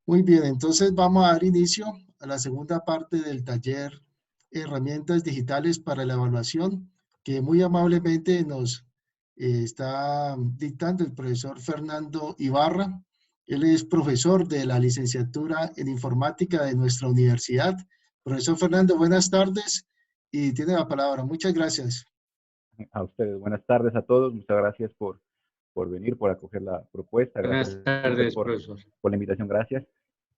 Muy bien, entonces vamos a dar inicio a la segunda parte del taller Herramientas Digitales para la Evaluación, que muy amablemente nos está dictando el profesor Fernando Ibarra. Él es profesor de la licenciatura en Informática de nuestra universidad. Profesor Fernando, buenas tardes y tiene la palabra. Muchas gracias. A ustedes, buenas tardes a todos. Muchas gracias por venir, por acoger la propuesta. Gracias Buenas a usted tardes, profesor. por la invitación. Gracias.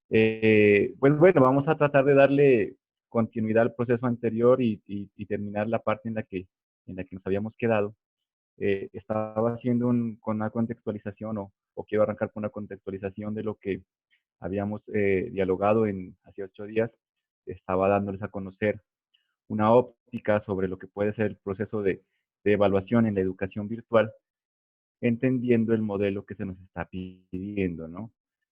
Pues bueno, vamos a tratar de darle continuidad al proceso anterior y terminar la parte en la que nos habíamos quedado. Estaba haciendo con una contextualización o quiero arrancar con una contextualización de lo que habíamos dialogado hace 8 días. Estaba dándoles a conocer una óptica sobre lo que puede ser el proceso de evaluación en la educación virtual, entendiendo el modelo que se nos está pidiendo, ¿no?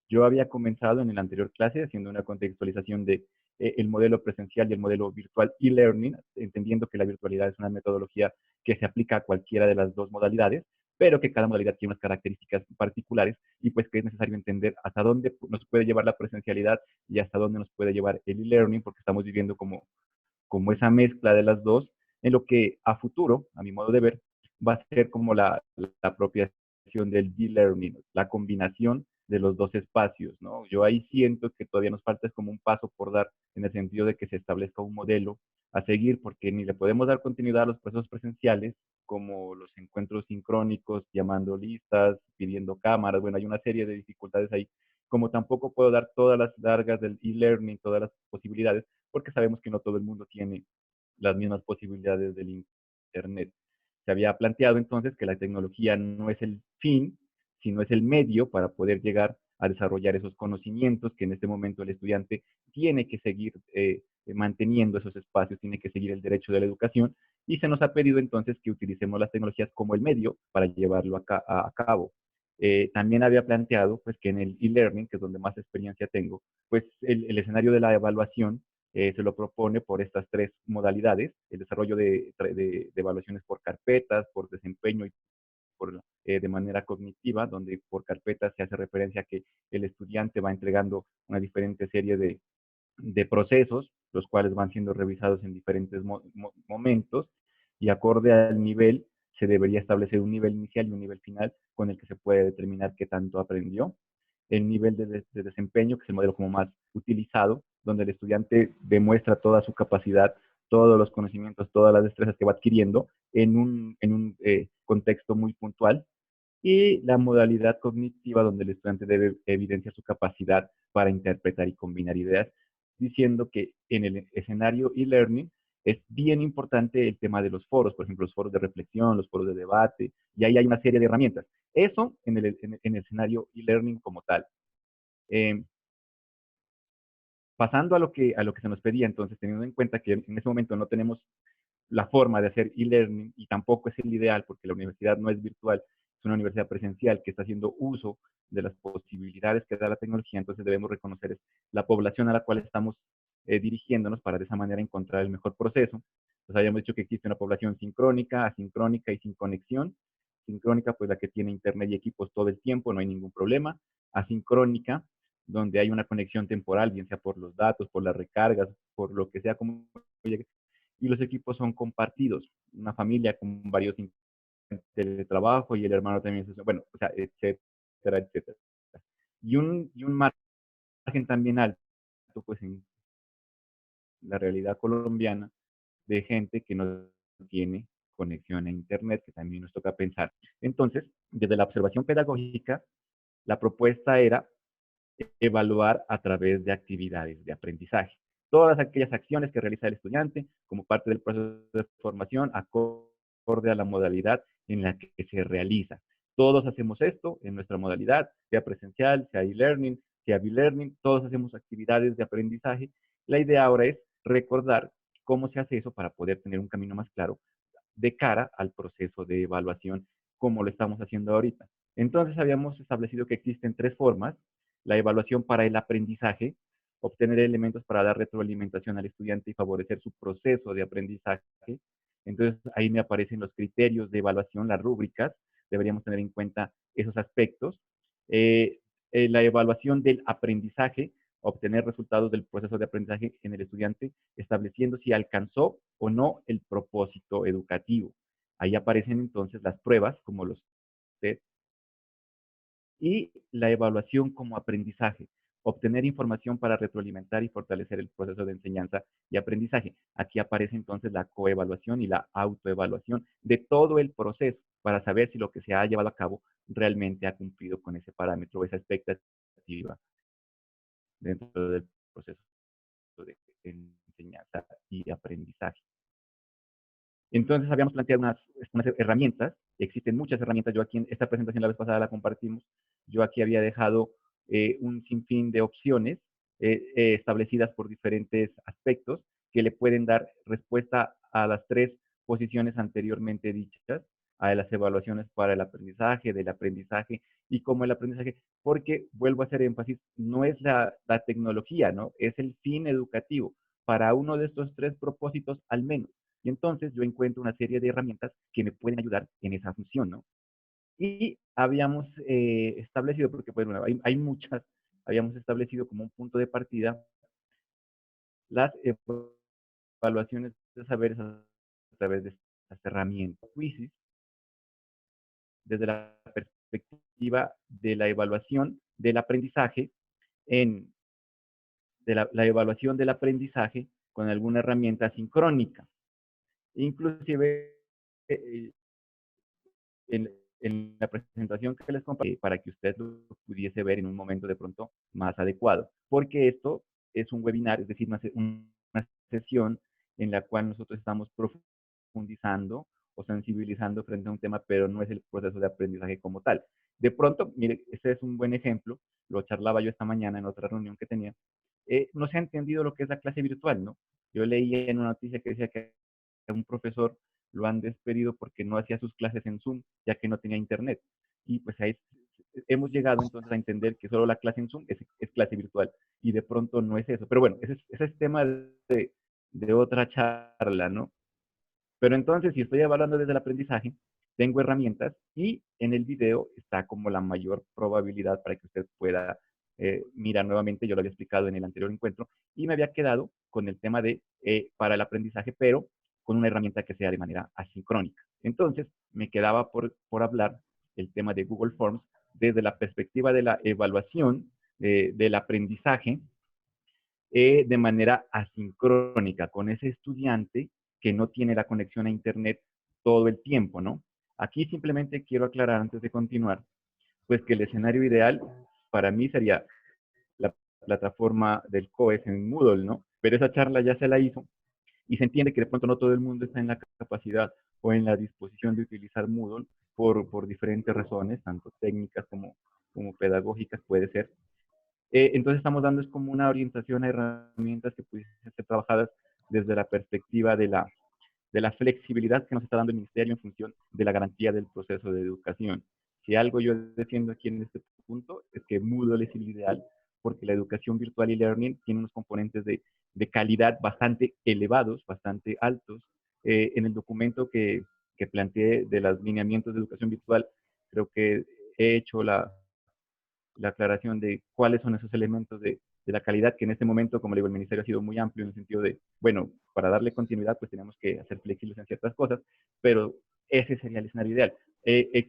Yo había comenzado en la anterior clase haciendo una contextualización de el modelo presencial y el modelo virtual e-learning, entendiendo que la virtualidad es una metodología que se aplica a cualquiera de las dos modalidades, pero que cada modalidad tiene unas características particulares y pues que es necesario entender hasta dónde nos puede llevar la presencialidad y hasta dónde nos puede llevar el e-learning, porque estamos viviendo como esa mezcla de las dos, en lo que a futuro, a mi modo de ver, va a ser como la apropiación del e-learning, la combinación de los dos espacios, ¿no? Yo ahí siento que todavía nos falta como un paso por dar en el sentido de que se establezca un modelo a seguir, porque ni le podemos dar continuidad a los procesos presenciales, como los encuentros sincrónicos, llamando listas, pidiendo cámaras, bueno, hay una serie de dificultades ahí, como tampoco puedo dar todas las largas del e-learning, todas las posibilidades, porque sabemos que no todo el mundo tiene las mismas posibilidades del Internet. Se había planteado entonces que la tecnología no es el fin, sino es el medio para poder llegar a desarrollar esos conocimientos que en este momento el estudiante tiene que seguir manteniendo esos espacios, tiene que seguir el derecho de la educación, y se nos ha pedido entonces que utilicemos las tecnologías como el medio para llevarlo a cabo. También había planteado pues, que en el e-learning, que es donde más experiencia tengo, pues el escenario de la evaluación se lo propone por estas tres modalidades: el desarrollo de evaluaciones por carpetas, por desempeño y de manera cognitiva, donde por carpetas se hace referencia a que el estudiante va entregando una diferente serie de procesos, los cuales van siendo revisados en diferentes momentos, y acorde al nivel se debería establecer un nivel inicial y un nivel final con el que se puede determinar qué tanto aprendió. El nivel de desempeño, que es el modelo como más utilizado, donde el estudiante demuestra toda su capacidad, todos los conocimientos, todas las destrezas que va adquiriendo en un contexto muy puntual. Y la modalidad cognitiva, donde el estudiante debe evidenciar su capacidad para interpretar y combinar ideas, diciendo que en el escenario e-learning es bien importante el tema de los foros, por ejemplo, los foros de reflexión, los foros de debate, y ahí hay una serie de herramientas. Eso en el escenario e-learning como tal. Eh, Pasando a lo que se nos pedía, entonces, teniendo en cuenta que en ese momento no tenemos la forma de hacer e-learning y tampoco es el ideal porque la universidad no es virtual, es una universidad presencial que está haciendo uso de las posibilidades que da la tecnología, entonces debemos reconocer la población a la cual estamos dirigiéndonos para de esa manera encontrar el mejor proceso. Entonces habíamos dicho que existe una población sincrónica, asincrónica y sin conexión. Sincrónica, pues la que tiene internet y equipos todo el tiempo, no hay ningún problema. Asincrónica, donde hay una conexión temporal, bien sea por los datos, por las recargas, por lo que sea, como y los equipos son compartidos. Una familia con varios teletrabajo y el hermano también, bueno, o sea, etcétera, etcétera. Y un margen también alto, pues en la realidad colombiana, de gente que no tiene conexión a Internet, que también nos toca pensar. Entonces, desde la observación pedagógica, la propuesta era evaluar a través de actividades de aprendizaje. Todas aquellas acciones que realiza el estudiante como parte del proceso de formación acorde a la modalidad en la que se realiza. Todos hacemos esto en nuestra modalidad, sea presencial, sea e-learning, sea b-learning, todos hacemos actividades de aprendizaje. La idea ahora es recordar cómo se hace eso para poder tener un camino más claro de cara al proceso de evaluación como lo estamos haciendo ahorita. Entonces habíamos establecido que existen tres formas: la evaluación para el aprendizaje, obtener elementos para dar retroalimentación al estudiante y favorecer su proceso de aprendizaje. Entonces ahí me aparecen los criterios de evaluación, las rúbricas, deberíamos tener en cuenta esos aspectos. la evaluación del aprendizaje, obtener resultados del proceso de aprendizaje en el estudiante, estableciendo si alcanzó o no el propósito educativo. Ahí aparecen entonces las pruebas, como los test, y la evaluación como aprendizaje, obtener información para retroalimentar y fortalecer el proceso de enseñanza y aprendizaje. Aquí aparece entonces la coevaluación y la autoevaluación de todo el proceso para saber si lo que se ha llevado a cabo realmente ha cumplido con ese parámetro, esa expectativa dentro del proceso de enseñanza y aprendizaje. Entonces habíamos planteado unas herramientas, existen muchas herramientas, yo aquí en esta presentación la vez pasada la compartimos, yo aquí había dejado un sinfín de opciones establecidas por diferentes aspectos que le pueden dar respuesta a las tres posiciones anteriormente dichas, a las evaluaciones para el aprendizaje, del aprendizaje y cómo el aprendizaje, porque vuelvo a hacer énfasis, no es la tecnología, ¿no? Es el fin educativo para uno de estos tres propósitos al menos. Y entonces yo encuentro una serie de herramientas que me pueden ayudar en esa función, ¿no? Y habíamos establecido, porque bueno, hay muchas, habíamos establecido como un punto de partida las evaluaciones de saberes a través de estas herramientas. Quizzes, desde la perspectiva de la evaluación del aprendizaje, la evaluación del aprendizaje con alguna herramienta sincrónica. Inclusive, eh, en la presentación que les compartí para que usted lo pudiese ver en un momento de pronto más adecuado, porque esto es un webinar, es decir, una sesión en la cual nosotros estamos profundizando o sensibilizando frente a un tema, pero no es el proceso de aprendizaje como tal. De pronto, mire, este es un buen ejemplo, lo charlaba yo esta mañana en otra reunión que tenía, no se ha entendido lo que es la clase virtual, ¿no? Yo leí en una noticia que decía que un profesor lo han despedido porque no hacía sus clases en Zoom, ya que no tenía internet. Y pues ahí hemos llegado entonces a entender que solo la clase en Zoom es clase virtual y de pronto no es eso. Pero bueno, ese es tema de otra charla, ¿no? Pero entonces, si estoy evaluando desde el aprendizaje, tengo herramientas y en el video está como la mayor probabilidad para que usted pueda mirar nuevamente. Yo lo había explicado en el anterior encuentro y me había quedado con el tema de para el aprendizaje, pero con una herramienta que sea de manera asincrónica. Entonces, me quedaba por hablar el tema de Google Forms desde la perspectiva de la evaluación del aprendizaje de manera asincrónica con ese estudiante que no tiene la conexión a Internet todo el tiempo, ¿no? Aquí simplemente quiero aclarar antes de continuar, pues que el escenario ideal para mí sería la plataforma del COES en Moodle, ¿no? Pero esa charla ya se la hizo y se entiende que de pronto no todo el mundo está en la capacidad o en la disposición de utilizar Moodle por diferentes razones, tanto técnicas como pedagógicas puede ser. Entonces estamos dando es como una orientación a herramientas que pudiesen ser trabajadas desde la perspectiva de la flexibilidad que nos está dando el Ministerio en función de la garantía del proceso de educación. Si algo yo defiendo aquí en este punto es que Moodle es el ideal porque la educación virtual y learning tiene unos componentes de calidad bastante elevados, bastante altos. En el documento que planteé de los lineamientos de educación virtual, creo que he hecho la aclaración de cuáles son esos elementos de la calidad, que en este momento, como le digo, el ministerio ha sido muy amplio en el sentido de, bueno, para darle continuidad, pues tenemos que hacer flexibles en ciertas cosas, pero ese sería el escenario ideal.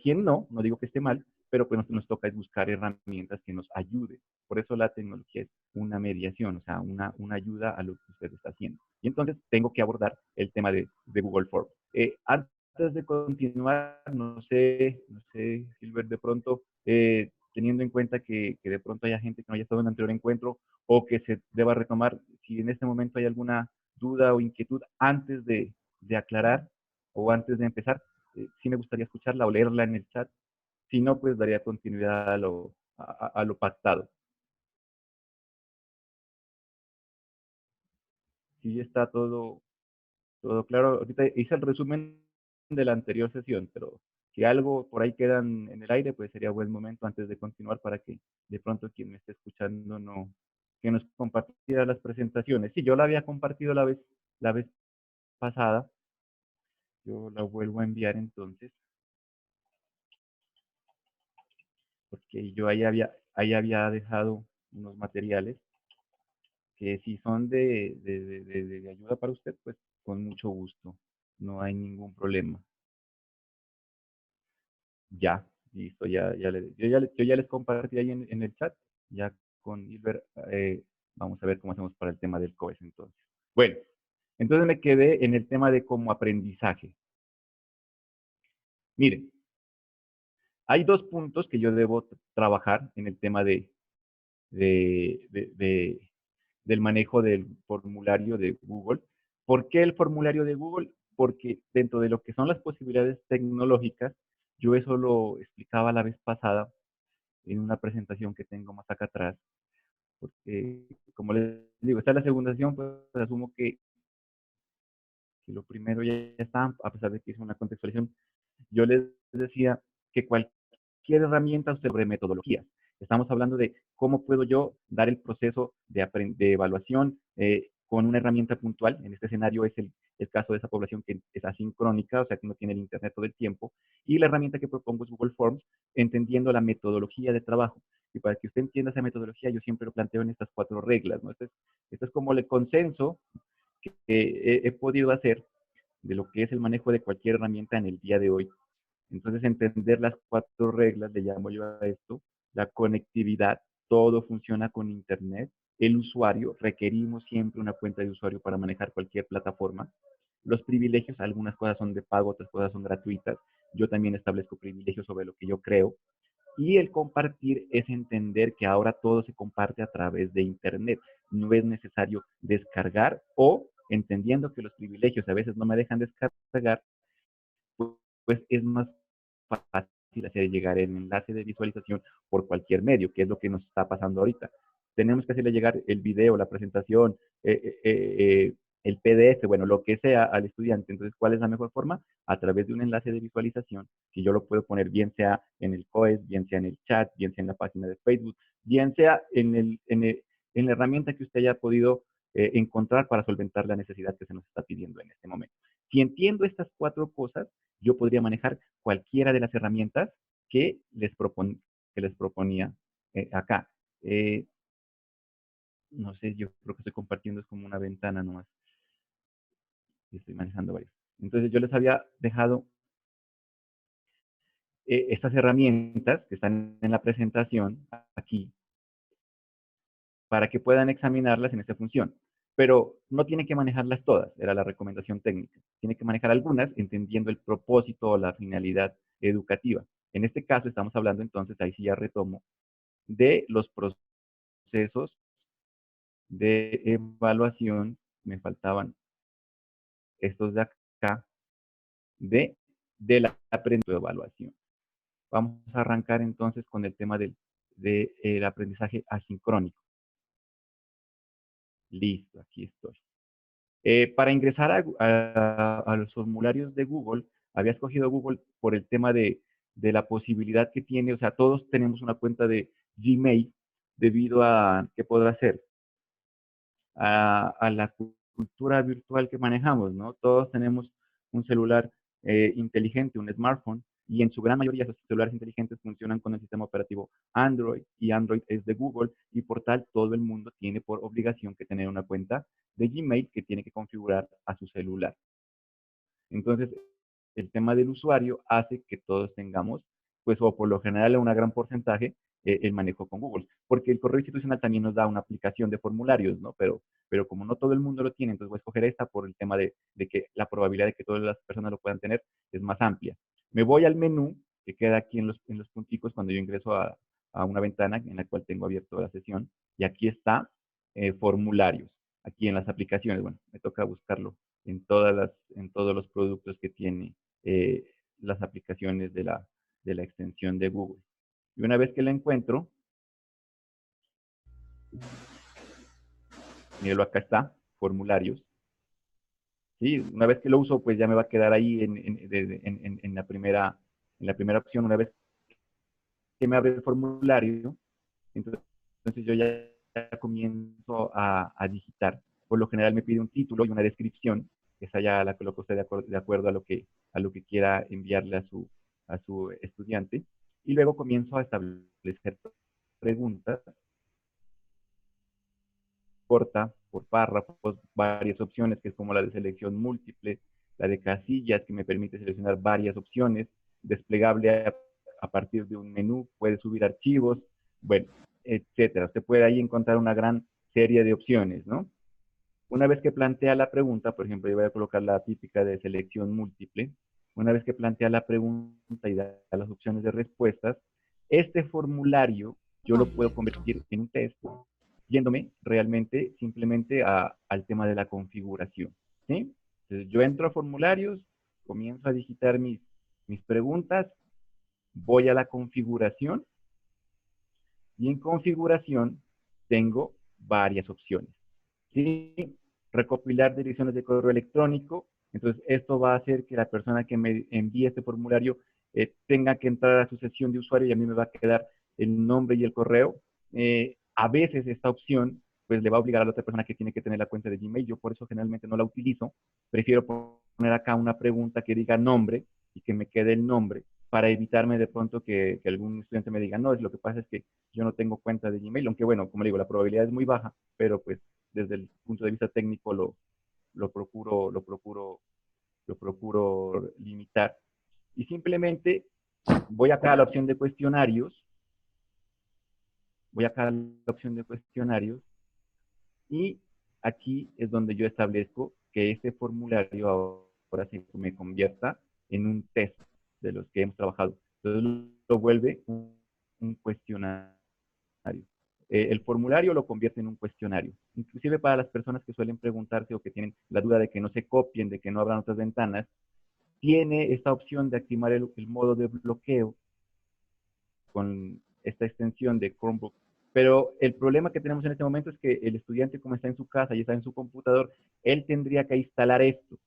¿Quién no? No digo que esté mal, pero pues nos toca es buscar herramientas que nos ayuden. Por eso la tecnología es una mediación, o sea, una ayuda a lo que usted está haciendo. Y entonces tengo que abordar el tema de Google Forms. Antes de continuar, no sé, Gilbert, de pronto, teniendo en cuenta que de pronto haya gente que no haya estado en el anterior encuentro o que se deba retomar, si en este momento hay alguna duda o inquietud antes de aclarar o antes de empezar, sí me gustaría escucharla o leerla en el chat. Si no, pues daría continuidad a lo pactado. Si está todo claro, ahorita hice el resumen de la anterior sesión, pero si algo por ahí queda en el aire, pues sería buen momento antes de continuar para que de pronto quien me esté escuchando no, que nos compartiera las presentaciones. Sí, yo la había compartido la vez pasada, yo la vuelvo a enviar entonces, porque yo ahí ahí había dejado unos materiales que si son de ayuda para usted, pues con mucho gusto, no hay ningún problema. Ya, listo, yo ya les compartí ahí en el chat, ya con Gilbert, vamos a ver cómo hacemos para el tema del COES entonces. Bueno, entonces me quedé en el tema de como aprendizaje. Miren, hay dos puntos que yo debo trabajar en el tema de, de, del manejo del formulario de Google. ¿Por qué el formulario de Google? Porque dentro de lo que son las posibilidades tecnológicas, yo eso lo explicaba la vez pasada en una presentación que tengo más acá atrás, porque como les digo, esta es la segunda sesión, pues asumo que lo primero ya está, a pesar de que hice una contextualización. Yo les decía que cualquier herramienta sobre metodologías. Estamos hablando de cómo puedo yo dar el proceso de evaluación con una herramienta puntual. En este escenario es el caso de esa población que es asincrónica, o sea, que no tiene el Internet todo el tiempo. Y la herramienta que propongo es Google Forms, entendiendo la metodología de trabajo. Y para que usted entienda esa metodología, yo siempre lo planteo en estas 4 reglas, ¿no? Este es como el consenso que he podido hacer de lo que es el manejo de cualquier herramienta en el día de hoy. Entonces, entender las 4 reglas, le llamo yo a esto, la conectividad, todo funciona con Internet, el usuario, requerimos siempre una cuenta de usuario para manejar cualquier plataforma. Los privilegios, algunas cosas son de pago, otras cosas son gratuitas. Yo también establezco privilegios sobre lo que yo creo. Y el compartir es entender que ahora todo se comparte a través de Internet. No es necesario descargar o, entendiendo que los privilegios a veces no me dejan descargar, pues es más fácil hacer llegar el enlace de visualización por cualquier medio, que es lo que nos está pasando ahorita. Tenemos que hacerle llegar el video, la presentación, el PDF, bueno, lo que sea al estudiante. Entonces, ¿cuál es la mejor forma? A través de un enlace de visualización, que yo lo puedo poner bien sea en el COES, bien sea en el chat, bien sea en la página de Facebook, bien sea en la herramienta que usted haya podido encontrar para solventar la necesidad que se nos está pidiendo en este momento. Si entiendo estas 4 cosas, yo podría manejar cualquiera de las herramientas que les proponía acá. No sé, yo creo que estoy compartiendo, es como una ventana nomás. Y estoy manejando varios. Entonces yo les había dejado estas herramientas que están en la presentación aquí para que puedan examinarlas en esta función. Pero no tiene que manejarlas todas, era la recomendación técnica. Tiene que manejar algunas entendiendo el propósito o la finalidad educativa. En este caso estamos hablando entonces, ahí sí ya retomo, de los procesos de evaluación, me faltaban estos de acá, de la aprendizaje de evaluación. Vamos a arrancar entonces con el tema del aprendizaje asincrónico. Listo, aquí estoy. Para ingresar a los formularios de Google, había escogido Google por el tema de la posibilidad que tiene, o sea, todos tenemos una cuenta de Gmail debido a, ¿qué podrá hacer? A la cultura virtual que manejamos, ¿no? Todos tenemos un celular inteligente, un smartphone, y en su gran mayoría esos celulares inteligentes funcionan con el sistema operativo Android, y Android es de Google, y por tal todo el mundo tiene por obligación que tener una cuenta de Gmail que tiene que configurar a su celular. Entonces, el tema del usuario hace que todos tengamos, pues, o por lo general, un gran porcentaje, el manejo con Google. Porque el correo institucional también nos da una aplicación de formularios, ¿no? Pero como no todo el mundo lo tiene, entonces voy a escoger esta por el tema de que la probabilidad de que todas las personas lo puedan tener es más amplia. Me voy al menú que queda aquí en los punticos cuando yo ingreso a una ventana en la cual tengo abierto la sesión. Y aquí está formularios, aquí en las aplicaciones. Bueno, me toca buscarlo en todos los productos que tiene eh, las aplicaciones de la extensión de Google. Y una vez que la encuentro, míralo, acá está, formularios. ¿Sí? Una vez que lo uso, pues ya me va a quedar ahí en la primera opción. Una vez que me abre el formulario, entonces yo ya comienzo a digitar. Por lo general me pide un título y una descripción, que esa ya la coloca usted de acuerdo a lo que quiera enviarle a su estudiante. Y luego comienzo a establecer preguntas, corta, por párrafos, varias opciones, que es como la de selección múltiple, la de casillas, que me permite seleccionar varias opciones, desplegable a partir de un menú, puede subir archivos, bueno, etcétera. Usted puede ahí encontrar una gran serie de opciones, ¿no? Una vez que plantea la pregunta, por ejemplo, yo voy a colocar la típica de selección múltiple, una vez que plantea la pregunta y da las opciones de respuestas, este formulario yo lo puedo convertir en un test, yéndome realmente simplemente al tema de la configuración, ¿sí? Entonces yo entro a formularios, comienzo a digitar mis preguntas, voy a la configuración y en configuración tengo varias opciones. ¿Sí? Recopilar direcciones de correo electrónico. Entonces, esto va a hacer que la persona que me envíe este formulario tenga que entrar a su sesión de usuario y a mí me va a quedar el nombre y el correo. A veces esta opción pues le va a obligar a la otra persona que tiene que tener la cuenta de Gmail. Yo por eso generalmente no la utilizo. Prefiero poner acá una pregunta que diga nombre y que me quede el nombre para evitarme de pronto que algún estudiante me diga, no, lo que pasa es que yo no tengo cuenta de Gmail, aunque bueno, como le digo, la probabilidad es muy baja, pero pues desde el punto de vista técnico lo procuro limitar. Y simplemente voy acá a la opción de cuestionarios, voy acá a la opción de cuestionarios y aquí es donde yo establezco que este formulario ahora se me convierta en un test de los que hemos trabajado. Entonces lo vuelve un cuestionario. El formulario lo convierte en un cuestionario. Inclusive para las personas que suelen preguntarse o que tienen la duda de que no se copien, de que no abran otras ventanas, tiene esta opción de activar el modo de bloqueo con esta extensión de Chromebook. Pero el problema que tenemos en este momento es que el estudiante, como está en su casa y está en su computador, él tendría que instalar esto,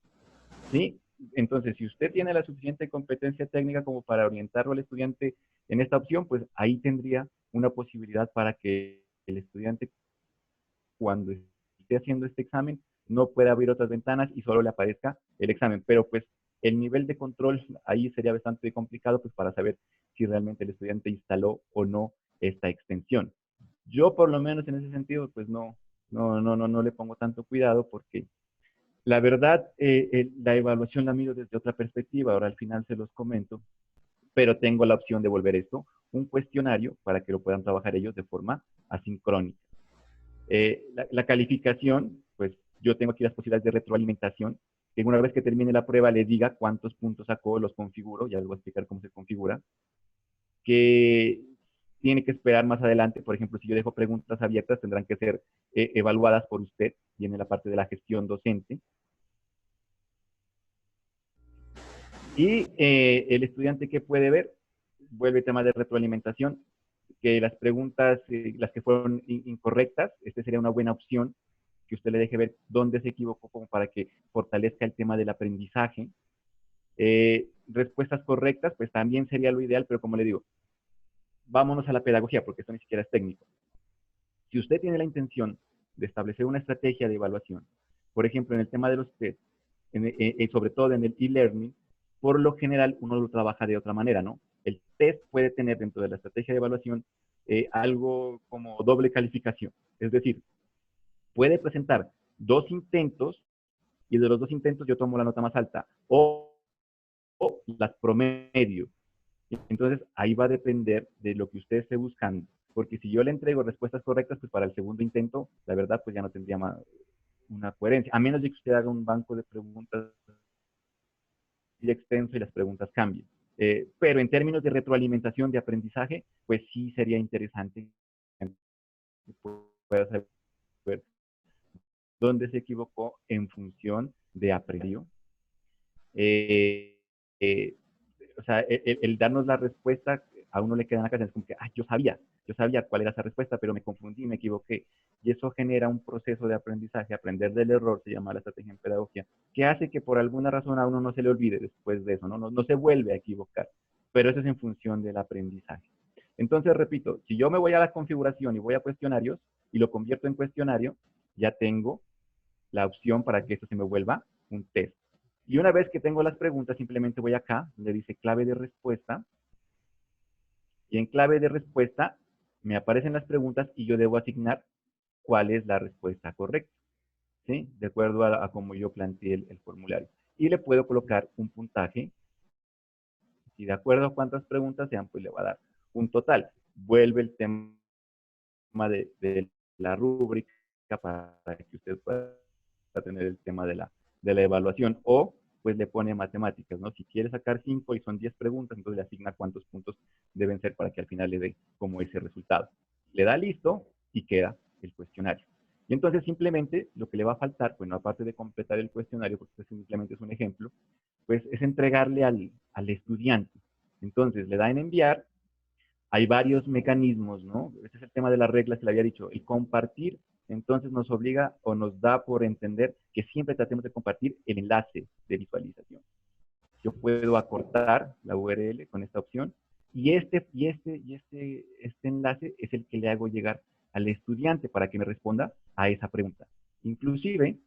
¿sí? Entonces, si usted tiene la suficiente competencia técnica como para orientarlo al estudiante en esta opción, pues ahí tendría una posibilidad para que el estudiante, cuando esté haciendo este examen, no pueda abrir otras ventanas y solo le aparezca el examen. Pero pues el nivel de control ahí sería bastante complicado pues para saber si realmente el estudiante instaló o no esta extensión. Yo por lo menos en ese sentido pues no le pongo tanto cuidado porque la verdad la evaluación la miro desde otra perspectiva, ahora al final se los comento, pero tengo la opción de volver esto un cuestionario para que lo puedan trabajar ellos de forma asincrónica. La calificación, pues yo tengo aquí las posibilidades de retroalimentación, que una vez que termine la prueba le diga cuántos puntos sacó, los configuro, ya les voy a explicar cómo se configura, que tiene que esperar más adelante, por ejemplo, si yo dejo preguntas abiertas, tendrán que ser evaluadas por usted, viene la parte de la gestión docente, y el estudiante que puede ver, vuelve el tema de retroalimentación, que las preguntas, las que fueron incorrectas, este sería una buena opción, que usted le deje ver dónde se equivocó como para que fortalezca el tema del aprendizaje. Respuestas correctas, pues también sería lo ideal, pero como le digo, vámonos a la pedagogía, porque esto ni siquiera es técnico. Si usted tiene la intención de establecer una estrategia de evaluación, por ejemplo, en el tema de los test, sobre todo en el e-learning, por lo general uno lo trabaja de otra manera, ¿no? El test puede tener dentro de la estrategia de evaluación algo como doble calificación. Es decir, puede presentar 2 intentos y de los 2 intentos yo tomo la nota más alta o las promedio. Entonces, ahí va a depender de lo que usted esté buscando. Porque si yo le entrego respuestas correctas, pues para el segundo intento, la verdad, pues ya no tendría una coherencia. A menos de que usted haga un banco de preguntas extenso y las preguntas cambien. Pero en términos de retroalimentación de aprendizaje, pues sí sería interesante que pueda saber dónde se equivocó en función de aprendió. Eh, eh, o sea, el darnos la respuesta, a uno le queda en la cabeza, es como que, yo sabía cuál era esa respuesta, pero me confundí, me equivoqué. Y eso genera un proceso de aprendizaje, aprender del error, se llama la estrategia en pedagogía, que hace que por alguna razón a uno no se le olvide después de eso, no se vuelve a equivocar. Pero eso es en función del aprendizaje. Entonces, repito, si yo me voy a la configuración y voy a cuestionarios y lo convierto en cuestionario, ya tengo la opción para que esto se me vuelva un test. Y una vez que tengo las preguntas, simplemente voy acá, donde dice clave de respuesta. Y en clave de respuesta me aparecen las preguntas y yo debo asignar cuál es la respuesta correcta, ¿sí? De acuerdo a cómo yo planteé el formulario. Y le puedo colocar un puntaje. Si de acuerdo a cuántas preguntas sean, pues le va a dar un total. Vuelve el tema de la rúbrica para que usted pueda tener el tema de la evaluación, o pues le pone matemáticas, ¿no? Si quiere sacar 5 y son 10 preguntas, entonces le asigna cuántos puntos deben ser para que al final le dé como ese resultado. Le da listo y queda el cuestionario. Y entonces simplemente lo que le va a faltar, bueno, aparte de completar el cuestionario, porque este simplemente es un ejemplo, pues es entregarle al estudiante. Entonces le da en enviar, hay varios mecanismos, ¿no? Ese es el tema de las reglas que le había dicho. El compartir, entonces nos obliga o nos da por entender que siempre tratemos de compartir el enlace de visualización. Yo puedo acortar la URL con esta opción y este enlace es el que le hago llegar al estudiante para que me responda a esa pregunta. Inclusive,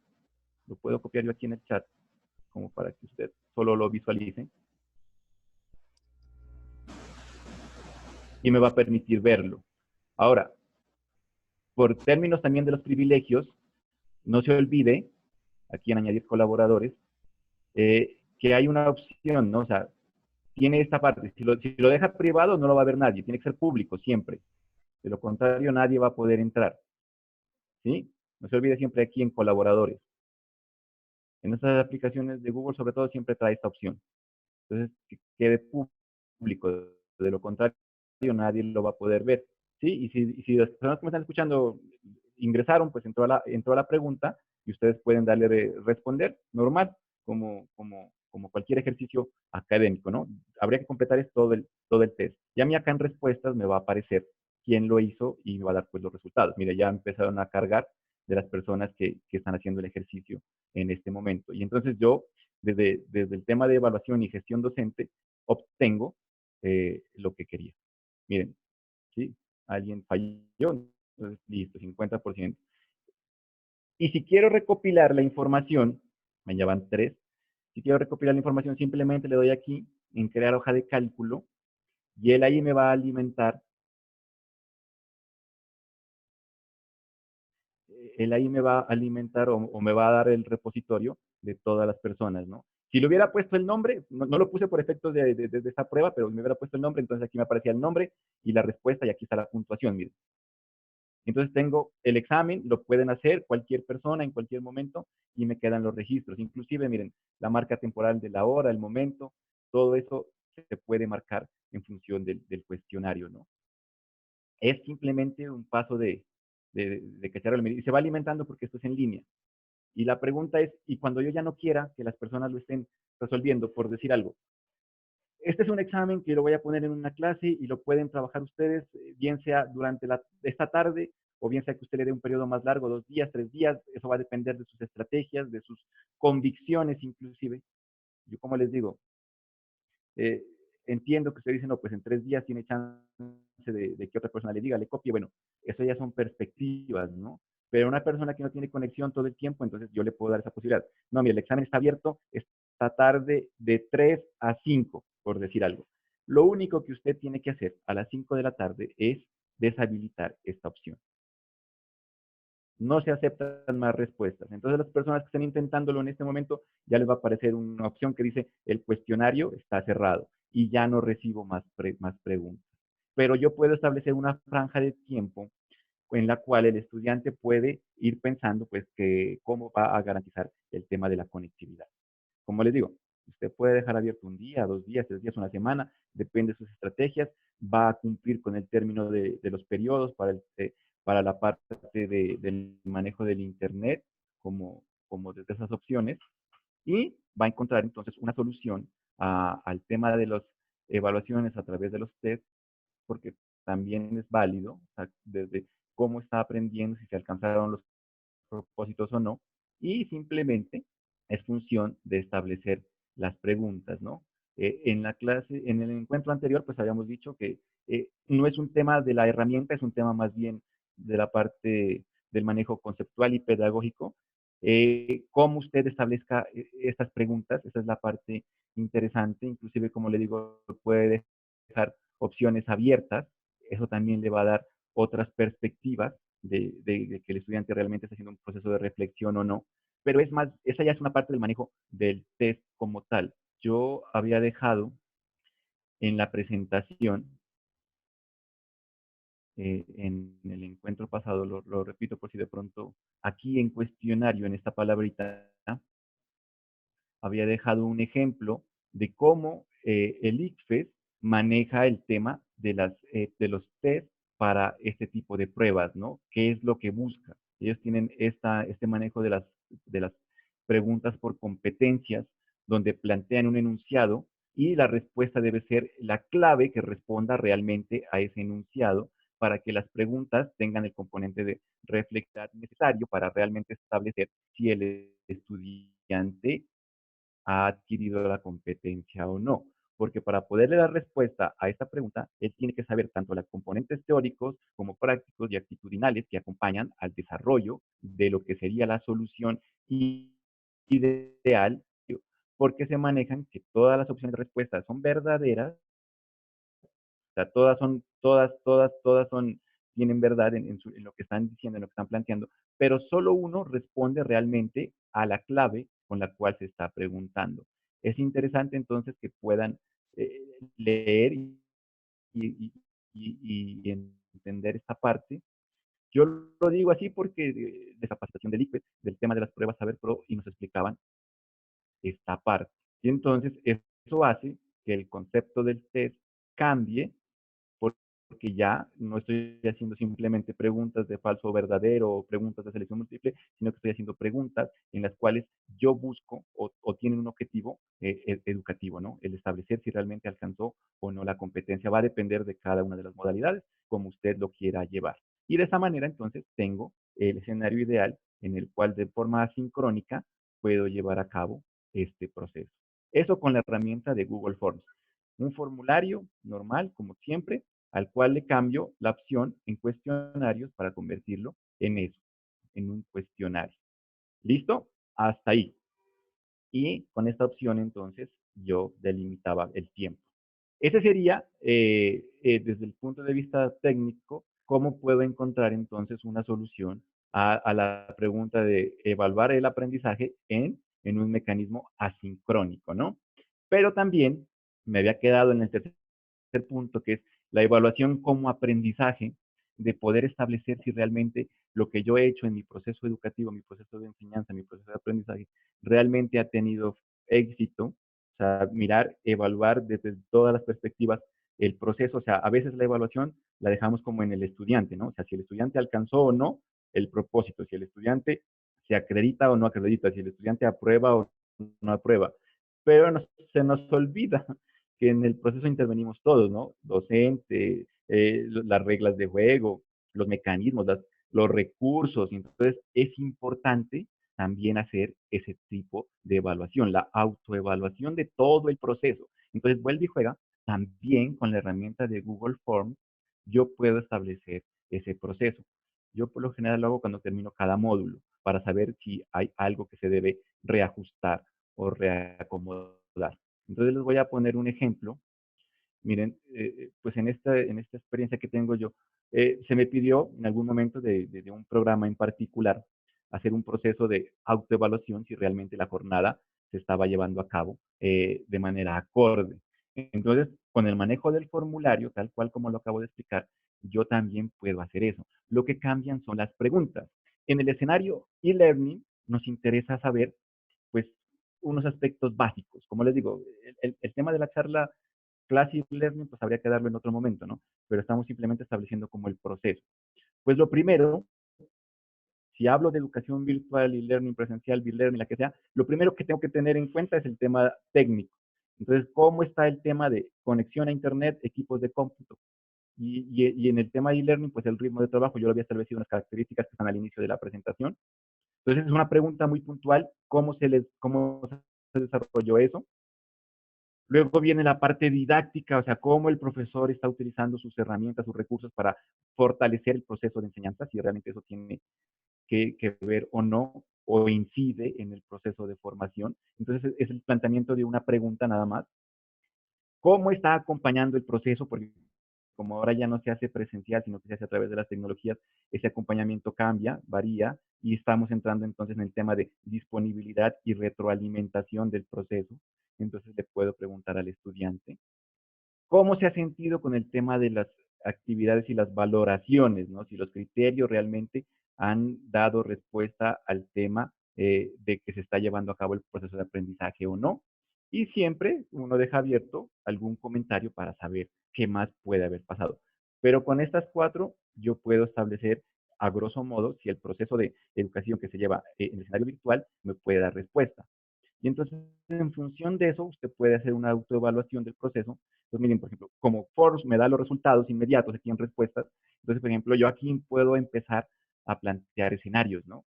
lo puedo copiar yo aquí en el chat, como para que usted solo lo visualice. Y me va a permitir verlo. Ahora, por términos también de los privilegios, no se olvide, aquí en añadir colaboradores, que hay una opción, ¿no? O sea, tiene esta parte. Si lo deja privado, no lo va a ver nadie. Tiene que ser público siempre. De lo contrario, nadie va a poder entrar. ¿Sí? No se olvide siempre aquí en colaboradores. En estas aplicaciones de Google, sobre todo, siempre trae esta opción. Entonces, que quede público. De lo contrario, nadie lo va a poder ver. ¿Sí? Y si las personas que me están escuchando ingresaron, pues entró a la pregunta y ustedes pueden darle responder normal, como cualquier ejercicio académico, ¿no? Habría que completar todo el test. Y a mí acá en respuestas me va a aparecer quién lo hizo y me va a dar pues los resultados. Mire, ya empezaron a cargar de las personas que están haciendo el ejercicio en este momento. Y entonces yo, desde el tema de evaluación y gestión docente, obtengo lo que quería. Miren, ¿sí? Alguien falló, entonces listo, 50%. Y si quiero recopilar la información, me llevan 3. Si quiero recopilar la información, simplemente le doy aquí en crear hoja de cálculo y él ahí me va a alimentar, o me va a dar el repositorio de todas las personas, ¿no? Si le hubiera puesto el nombre, no lo puse por efectos de esta prueba, pero si me hubiera puesto el nombre, entonces aquí me aparecía el nombre y la respuesta y aquí está la puntuación, miren. Entonces tengo el examen, lo pueden hacer cualquier persona en cualquier momento y me quedan los registros. Inclusive, miren, la marca temporal de la hora, el momento, todo eso se puede marcar en función del cuestionario, ¿no? Es simplemente un paso de cachar el medio. Y se va alimentando porque esto es en línea. Y la pregunta es, ¿y cuando yo ya no quiera que las personas lo estén resolviendo, por decir algo? Este es un examen que lo voy a poner en una clase y lo pueden trabajar ustedes, bien sea durante esta tarde o bien sea que usted le dé un periodo más largo, 2 días, 3 días. Eso va a depender de sus estrategias, de sus convicciones inclusive. Yo como les digo, eh, entiendo que usted dice, no, pues en 3 días tiene chance de que otra persona le diga, le copie. Bueno, eso ya son perspectivas, ¿no? Pero una persona que no tiene conexión todo el tiempo, entonces yo le puedo dar esa posibilidad. No, mire, el examen está abierto esta tarde de 3 a 5, por decir algo. Lo único que usted tiene que hacer a las 5 de la tarde es deshabilitar esta opción. No se aceptan más respuestas. Entonces, las personas que estén intentándolo en este momento, ya les va a aparecer una opción que dice, el cuestionario está cerrado y ya no recibo más preguntas. Pero yo puedo establecer una franja de tiempo en la cual el estudiante puede ir pensando, pues, que cómo va a garantizar el tema de la conectividad. Como les digo, usted puede dejar abierto un día, 2 días, 3 días, una semana, depende de sus estrategias, va a cumplir con el término de los periodos para la parte del manejo del Internet, como desde esas opciones, y va a encontrar entonces una solución al tema de las evaluaciones a través de los test, porque también es válido, o sea, desde cómo está aprendiendo, si se alcanzaron los propósitos o no, y simplemente es función de establecer las preguntas, ¿no? En la clase, en el encuentro anterior, pues habíamos dicho que no es un tema de la herramienta, es un tema más bien de la parte del manejo conceptual y pedagógico. Cómo usted establezca estas preguntas, esa es la parte interesante, inclusive, como le digo, puede dejar opciones abiertas, eso también le va a dar otras perspectivas de que el estudiante realmente está haciendo un proceso de reflexión o no. Pero es más, esa ya es una parte del manejo del test como tal. Yo había dejado en la presentación, en el encuentro pasado, lo repito por si de pronto, aquí en cuestionario, en esta palabrita, había dejado un ejemplo de cómo el ICFES maneja el tema de los test para este tipo de pruebas, ¿no? ¿Qué es lo que busca? Ellos tienen este manejo de las preguntas por competencias, donde plantean un enunciado y la respuesta debe ser la clave que responda realmente a ese enunciado para que las preguntas tengan el componente de reflexión necesario para realmente establecer si el estudiante ha adquirido la competencia o no. Porque para poderle dar respuesta a esta pregunta, él tiene que saber tanto los componentes teóricos como prácticos y actitudinales que acompañan al desarrollo de lo que sería la solución ideal, porque se manejan que todas las opciones de respuesta son verdaderas, o sea, todas son, tienen verdad en lo que están diciendo, en lo que están planteando, pero solo uno responde realmente a la clave con la cual se está preguntando. Es interesante entonces que puedan eh, leer y, y entender esta parte. Yo lo digo así porque de capacitación del ICPE, del tema de las pruebas Saber Pro, y nos explicaban esta parte. Y entonces eso hace que el concepto del test cambie porque ya no estoy haciendo simplemente preguntas de falso o verdadero o preguntas de selección múltiple, sino que estoy haciendo preguntas en las cuales yo busco o tienen un objetivo educativo, ¿no? El establecer si realmente alcanzó o no la competencia va a depender de cada una de las modalidades, como usted lo quiera llevar. Y de esa manera, entonces, tengo el escenario ideal en el cual de forma asincrónica puedo llevar a cabo este proceso. Eso con la herramienta de Google Forms. Un formulario normal, como siempre, al cual le cambio la opción en cuestionarios para convertirlo en eso, en un cuestionario. ¿Listo? Hasta ahí. Y con esta opción entonces yo delimitaba el tiempo. Ese sería, desde el punto de vista técnico, cómo puedo encontrar entonces una solución a la pregunta de evaluar el aprendizaje en un mecanismo asincrónico, ¿no? Pero también me había quedado en el tercer punto, que es la evaluación como aprendizaje, de poder establecer si realmente lo que yo he hecho en mi proceso educativo, mi proceso de enseñanza, mi proceso de aprendizaje, realmente ha tenido éxito. O sea, mirar, evaluar desde todas las perspectivas el proceso. O sea, a veces la evaluación la dejamos como en el estudiante, ¿no? O sea, si el estudiante alcanzó o no el propósito, si el estudiante se acredita o no acredita, si el estudiante aprueba o no aprueba. Pero se nos olvida que en el proceso intervenimos todos, ¿no? Docente, las reglas de juego, los mecanismos, los recursos. Entonces, es importante también hacer ese tipo de evaluación, la autoevaluación de todo el proceso. Entonces, vuelve y juega también con la herramienta de Google Forms, yo puedo establecer ese proceso. Yo por lo general lo hago cuando termino cada módulo para saber si hay algo que se debe reajustar o reacomodar. Entonces les voy a poner un ejemplo. Miren, pues en esta experiencia que tengo yo, se me pidió en algún momento de un programa en particular hacer un proceso de autoevaluación si realmente la jornada se estaba llevando a cabo de manera acorde. Entonces, con el manejo del formulario, tal cual como lo acabo de explicar, yo también puedo hacer eso. Lo que cambian son las preguntas. En el escenario e-learning nos interesa saber, pues, unos aspectos básicos. Como les digo, el tema de la charla Classic Learning, pues habría que darlo en otro momento, ¿no? Pero estamos simplemente estableciendo como el proceso. Pues lo primero, si hablo de educación virtual y learning presencial, learning, la que sea, lo primero que tengo que tener en cuenta es el tema técnico. Entonces, ¿cómo está el tema de conexión a Internet, equipos de cómputo? Y en el tema de e-learning, pues el ritmo de trabajo, yo lo había establecido unas características que están al inicio de la presentación. Entonces, es una pregunta muy puntual, cómo se desarrolló eso? Luego viene la parte didáctica, o sea, cómo el profesor está utilizando sus herramientas, sus recursos para fortalecer el proceso de enseñanza, si realmente eso tiene que ver o no, o incide en el proceso de formación. Entonces, es el planteamiento de una pregunta nada más. ¿Cómo está acompañando el proceso? Porque como ahora ya no se hace presencial, sino que se hace a través de las tecnologías, ese acompañamiento cambia, varía, y estamos entrando entonces en el tema de disponibilidad y retroalimentación del proceso. Entonces le puedo preguntar al estudiante cómo se ha sentido con el tema de las actividades y las valoraciones, ¿no? Si los criterios realmente han dado respuesta al tema de que se está llevando a cabo el proceso de aprendizaje o no. Y siempre uno deja abierto algún comentario para saber qué más puede haber pasado. Pero con estas cuatro yo puedo establecer a grosso modo si el proceso de educación que se lleva en el escenario virtual me puede dar respuesta. Y entonces, en función de eso, usted puede hacer una autoevaluación del proceso. Entonces, miren, por ejemplo, como Force me da los resultados inmediatos aquí en respuestas, entonces, por ejemplo, yo aquí puedo empezar a plantear escenarios, ¿no?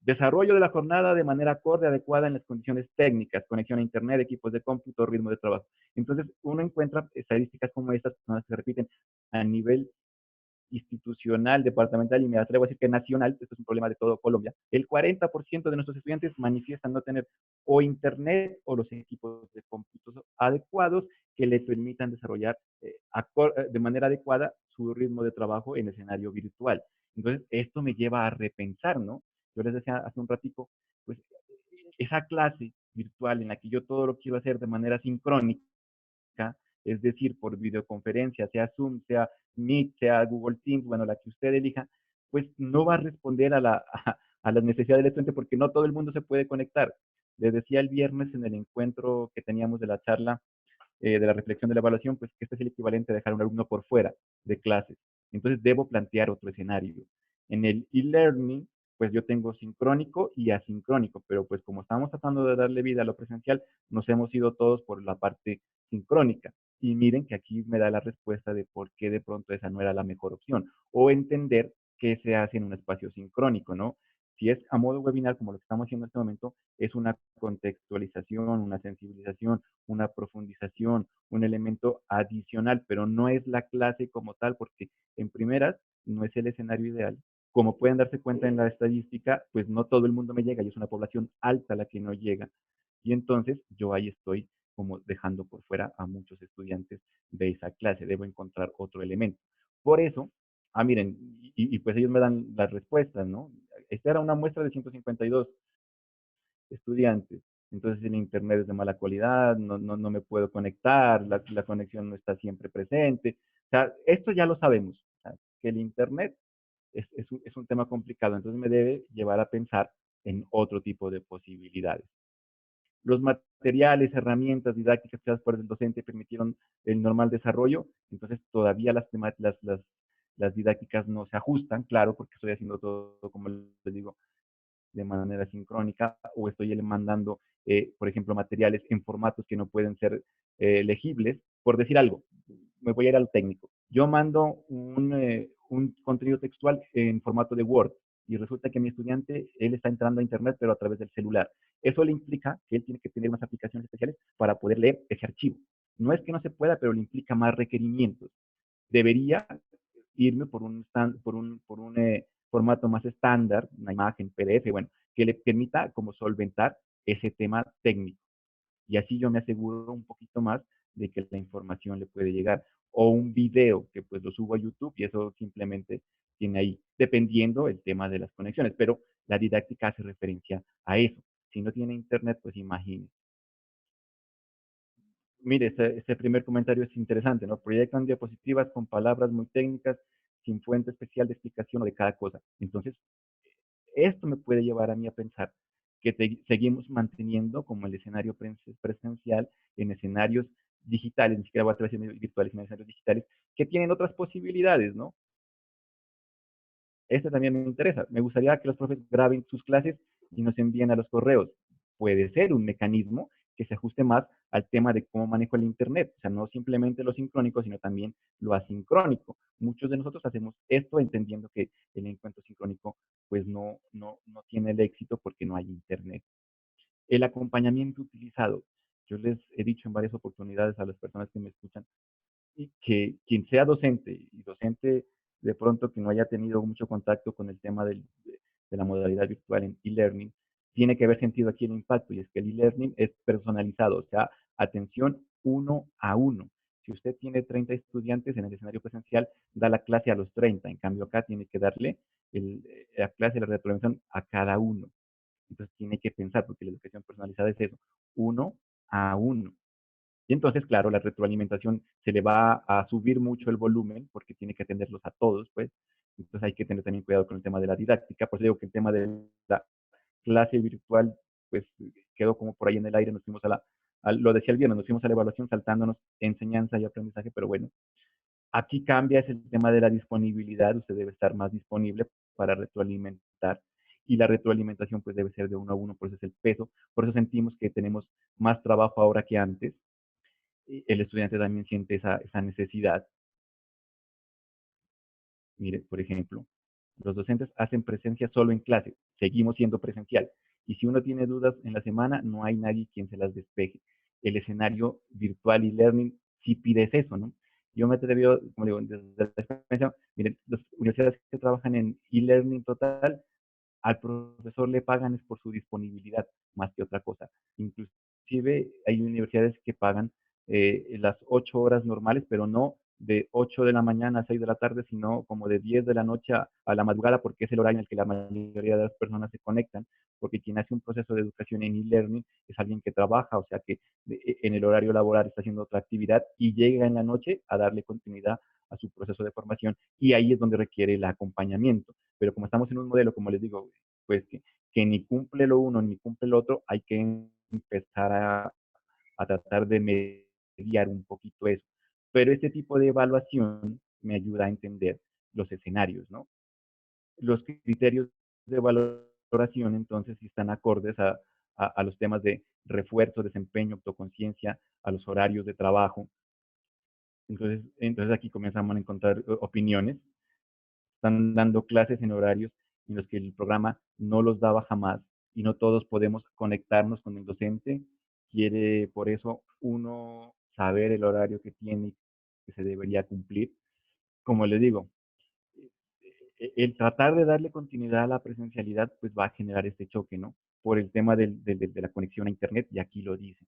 Desarrollo de la jornada de manera acorde, adecuada en las condiciones técnicas, conexión a Internet, equipos de cómputo, ritmo de trabajo. Entonces, uno encuentra estadísticas como estas, que se repiten a nivel institucional, departamental y me atrevo a decir que nacional, esto es un problema de todo Colombia, el 40% de nuestros estudiantes manifiestan no tener o internet o los equipos de cómputos adecuados que le permitan desarrollar de manera adecuada su ritmo de trabajo en escenario virtual. Entonces, esto me lleva a repensar, ¿no? Yo les decía hace un ratico, pues esa clase virtual en la que yo todo lo quiero hacer de manera sincrónica, es decir, por videoconferencia, sea Zoom, sea Meet, sea Google Teams, bueno, la que usted elija, pues no va a responder a las necesidades del estudiante porque no todo el mundo se puede conectar. Les decía el viernes en el encuentro que teníamos de la charla de la reflexión de la evaluación, pues que este es el equivalente a dejar a un alumno por fuera de clases. Entonces debo plantear otro escenario. En el e-learning, pues yo tengo sincrónico y asincrónico, pero pues como estamos tratando de darle vida a lo presencial, nos hemos ido todos por la parte sincrónica. Y miren que aquí me da la respuesta de por qué de pronto esa no era la mejor opción. O entender qué se hace en un espacio sincrónico, ¿no? Si es a modo webinar, como lo que estamos haciendo en este momento, es una contextualización, una sensibilización, una profundización, un elemento adicional, pero no es la clase como tal, porque en primeras no es el escenario ideal. Como pueden darse cuenta en la estadística, pues no todo el mundo me llega y es una población alta la que no llega. Y entonces yo ahí estoy como dejando por fuera a muchos estudiantes de esa clase. Debo encontrar otro elemento. Por eso, miren, pues ellos me dan las respuestas, ¿no? Esta era una muestra de 152 estudiantes. Entonces el internet es de mala calidad, no me puedo conectar, la conexión no está siempre presente. O sea, esto ya lo sabemos, o sea, que el internet es un tema complicado, entonces me debe llevar a pensar en otro tipo de posibilidades. Los materiales, herramientas didácticas creadas por el docente permitieron el normal desarrollo, entonces todavía las didácticas no se ajustan, claro, porque estoy haciendo todo, como les digo, de manera sincrónica o estoy mandando, por ejemplo, materiales en formatos que no pueden ser legibles. Por decir algo, me voy a ir al técnico. Yo mando un contenido textual en formato de Word y resulta que mi estudiante, él está entrando a Internet, pero a través del celular. Eso le implica que él tiene que tener unas aplicaciones especiales para poder leer ese archivo. No es que no se pueda, pero le implica más requerimientos. Debería irme por un formato más estándar, una imagen, PDF, bueno, que le permita como solventar ese tema técnico. Y así yo me aseguro un poquito más de que la información le puede llegar. O un video que pues lo subo a YouTube y eso simplemente tiene ahí, dependiendo el tema de las conexiones. Pero la didáctica hace referencia a eso. Si no tiene internet, pues imagínese. Mire, este primer comentario es interesante, ¿no? Proyectan diapositivas con palabras muy técnicas, sin fuente especial de explicación de cada cosa. Entonces, esto me puede llevar a mí a pensar que seguimos manteniendo como el escenario presencial en escenarios digitales, ni siquiera voy a decir virtuales, sino escenarios digitales, que tienen otras posibilidades, ¿no? Este también me interesa. Me gustaría que los profes graben sus clases y nos envíen a los correos. Puede ser un mecanismo que se ajuste más al tema de cómo manejo el Internet. O sea, no simplemente lo sincrónico, sino también lo asincrónico. Muchos de nosotros hacemos esto entendiendo que el encuentro sincrónico pues no tiene el éxito porque no hay Internet. El acompañamiento utilizado. Yo les he dicho en varias oportunidades a las personas que me escuchan y que quien sea docente y docente de pronto que no haya tenido mucho contacto con el tema de la modalidad virtual en e-learning, tiene que haber sentido aquí el impacto y es que el e-learning es personalizado, o sea, atención uno a uno. Si usted tiene 30 estudiantes en el escenario presencial, da la clase a los 30. En cambio, acá tiene que darle la clase, la retroalimentación a cada uno. Entonces tiene que pensar, porque la educación personalizada es eso, uno a uno. Y entonces, claro, la retroalimentación se le va a subir mucho el volumen porque tiene que atenderlos a todos, pues. Entonces hay que tener también cuidado con el tema de la didáctica. Por eso digo que el tema de la clase virtual, pues quedó como por ahí en el aire, nos fuimos lo decía el viernes, nos fuimos a la evaluación saltándonos enseñanza y aprendizaje, pero bueno, aquí cambia es el tema de la disponibilidad, usted debe estar más disponible para retroalimentar y la retroalimentación pues debe ser de uno a uno, por eso es el peso, por eso sentimos que tenemos más trabajo ahora que antes, el estudiante también siente esa necesidad. Mire, por ejemplo, los docentes hacen presencia solo en clase, seguimos siendo presencial. Y si uno tiene dudas en la semana, no hay nadie quien se las despeje. El escenario virtual y learning sí pide eso, ¿no? Yo me atrevo, como digo, desde la experiencia, miren, las universidades que trabajan en e-learning total al profesor le pagan es por su disponibilidad más que otra cosa. Inclusive hay universidades que pagan las 8 horas normales, pero no de 8 de la mañana a 6 de la tarde, sino como de 10 de la noche a la madrugada, porque es el horario en el que la mayoría de las personas se conectan, porque quien hace un proceso de educación en e-learning es alguien que trabaja, o sea que en el horario laboral está haciendo otra actividad y llega en la noche a darle continuidad a su proceso de formación y ahí es donde requiere el acompañamiento. Pero como estamos en un modelo, como les digo, pues que ni cumple lo uno ni cumple lo otro, hay que empezar a tratar de mediar un poquito eso. Pero este tipo de evaluación me ayuda a entender los escenarios, ¿no? Los criterios de valoración, entonces, sí están acordes a los temas de refuerzo, desempeño, autoconciencia, a los horarios de trabajo. Entonces aquí comenzamos a encontrar opiniones. Están dando clases en horarios en los que el programa no los daba jamás y no todos podemos conectarnos con el docente. Quiere por eso uno saber el horario que tiene que se debería cumplir. Como le digo, el tratar de darle continuidad a la presencialidad pues va a generar este choque, ¿no? Por el tema de la conexión a Internet, y aquí lo dice.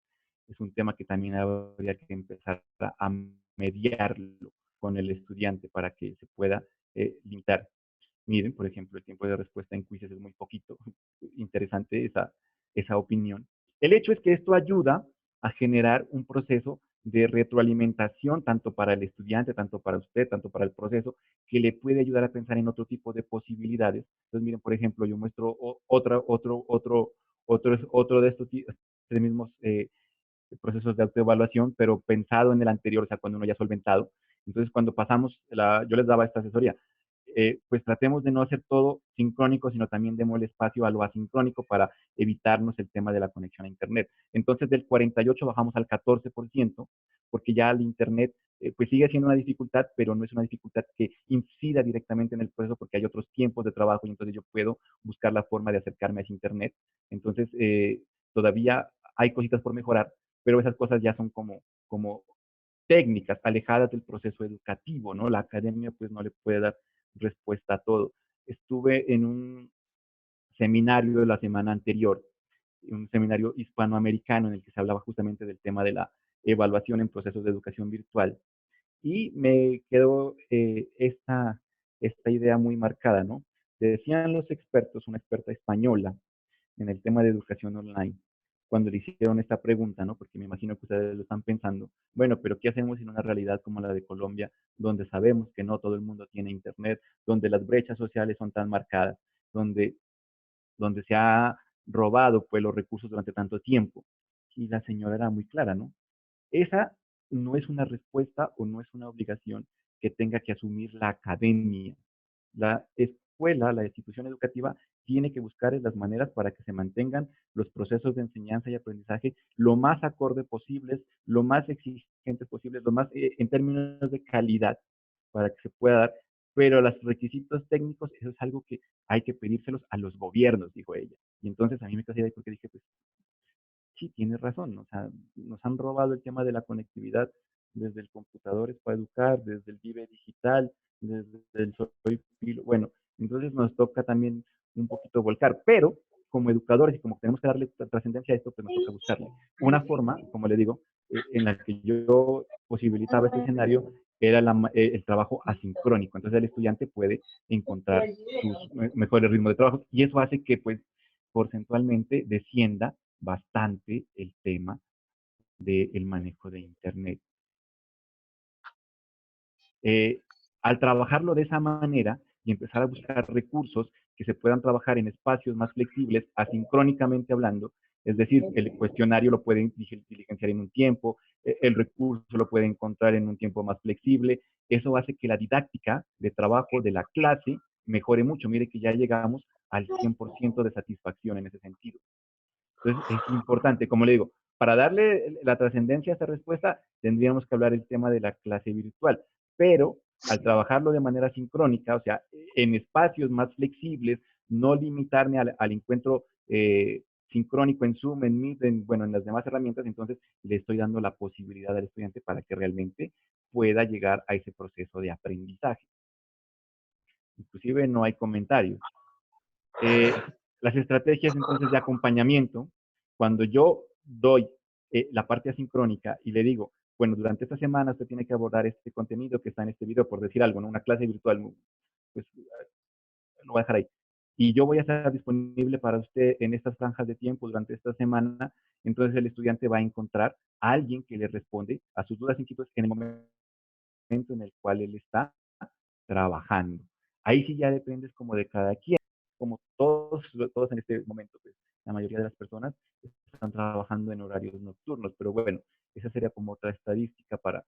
Es un tema que también habría que empezar a mediarlo con el estudiante para que se pueda limitar. Miren, por ejemplo, el tiempo de respuesta en quizzes es muy poquito. Interesante esa opinión. El hecho es que esto ayuda a generar un proceso de retroalimentación tanto para el estudiante, tanto para usted, tanto para el proceso, que le puede ayudar a pensar en otro tipo de posibilidades. Entonces, miren, por ejemplo, yo muestro otro de estos mismos procesos de autoevaluación, pero pensado en el anterior, o sea, cuando uno ya ha solventado. Entonces, cuando pasamos, yo les daba esta asesoría, pues tratemos de no hacer todo sincrónico, sino también demos el espacio a lo asincrónico para evitarnos el tema de la conexión a Internet. Entonces, del 48 bajamos al 14%, porque ya el Internet pues sigue siendo una dificultad, pero no es una dificultad que incida directamente en el proceso porque hay otros tiempos de trabajo y entonces yo puedo buscar la forma de acercarme a ese Internet. Entonces, todavía hay cositas por mejorar, pero esas cosas ya son como técnicas alejadas del proceso educativo, ¿no? La academia pues no le puede dar respuesta a todo. Estuve en un seminario de la semana anterior, un seminario hispanoamericano en el que se hablaba justamente del tema de la evaluación en procesos de educación virtual y me quedó esta idea muy marcada, ¿no? Decían los expertos, una experta española, en el tema de educación online, cuando le hicieron esta pregunta, ¿no? Porque me imagino que ustedes lo están pensando, bueno, pero ¿qué hacemos en una realidad como la de Colombia, donde sabemos que no todo el mundo tiene internet, donde las brechas sociales son tan marcadas, donde, donde se ha robado pues los recursos durante tanto tiempo? Y la señora era muy clara, ¿no? Esa no es una respuesta o no es una obligación que tenga que asumir la academia. La escuela, la institución educativa, tiene que buscar las maneras para que se mantengan los procesos de enseñanza y aprendizaje lo más acorde posibles, lo más exigentes posibles, lo más en términos de calidad para que se pueda dar. Pero los requisitos técnicos, eso es algo que hay que pedírselos a los gobiernos, dijo ella. Y entonces a mí me quedé ahí porque dije, pues sí, tienes razón, o sea, nos han robado el tema de la conectividad desde el computadores para educar, desde el Vive Digital, desde el Soy Pilo. Bueno, entonces nos toca también un poquito volcar, pero como educadores y como tenemos que darle trascendencia a esto, pues nos toca buscarle una forma, como le digo, en la que yo posibilitaba este escenario era el trabajo asincrónico. Entonces el estudiante puede encontrar sus mejores ritmos de trabajo y eso hace que pues porcentualmente descienda bastante el tema del manejo de Internet. Al trabajarlo de esa manera y empezar a buscar recursos que se puedan trabajar en espacios más flexibles, asincrónicamente hablando, es decir, el cuestionario lo pueden diligenciar en un tiempo, el recurso lo puede encontrar en un tiempo más flexible, eso hace que la didáctica de trabajo de la clase mejore mucho. Mire que ya llegamos al 100% de satisfacción en ese sentido. Entonces, es importante, como le digo, para darle la trascendencia a esta respuesta, tendríamos que hablar el tema de la clase virtual, pero al trabajarlo de manera sincrónica, o sea, en espacios más flexibles, no limitarme al encuentro sincrónico en Zoom, en Meet, bueno, en las demás herramientas, entonces le estoy dando la posibilidad al estudiante para que realmente pueda llegar a ese proceso de aprendizaje. Inclusive no hay comentarios. Las estrategias entonces de acompañamiento, cuando yo doy la parte asincrónica y le digo, bueno, durante esta semana usted tiene que abordar este contenido que está en este video, por decir algo, ¿no? Una clase virtual, pues lo voy a dejar ahí. Y yo voy a estar disponible para usted en estas franjas de tiempo durante esta semana, entonces el estudiante va a encontrar a alguien que le responde a sus dudas y inquietudes en el momento en el cual él está trabajando. Ahí sí ya depende como de cada quien, como todos en este momento, pues, la mayoría de las personas están trabajando en horarios nocturnos, pero bueno, esa sería como otra estadística para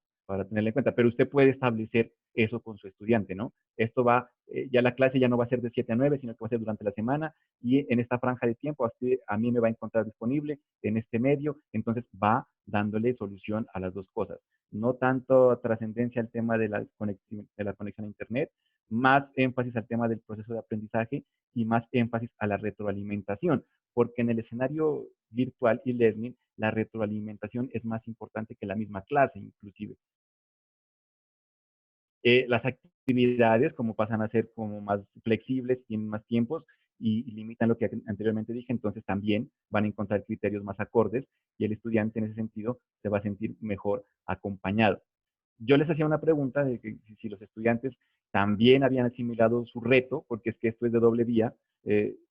tenerla en cuenta, pero usted puede establecer eso con su estudiante, ¿no? Esto va, ya la clase ya no va a ser de 7 a 9, sino que va a ser durante la semana y en esta franja de tiempo a mí me va a encontrar disponible en este medio, entonces va dándole solución a las dos cosas. No tanto trascendencia al tema de la conexión a Internet, más énfasis al tema del proceso de aprendizaje y más énfasis a la retroalimentación, porque en el escenario virtual y learning, la retroalimentación es más importante que la misma clase, inclusive. Las actividades, como pasan a ser como más flexibles, tienen más tiempos y limitan lo que anteriormente dije, entonces también van a encontrar criterios más acordes y el estudiante en ese sentido se va a sentir mejor acompañado. Yo les hacía una pregunta de que si los estudiantes también habían asimilado su reto, porque es que esto es de doble vía.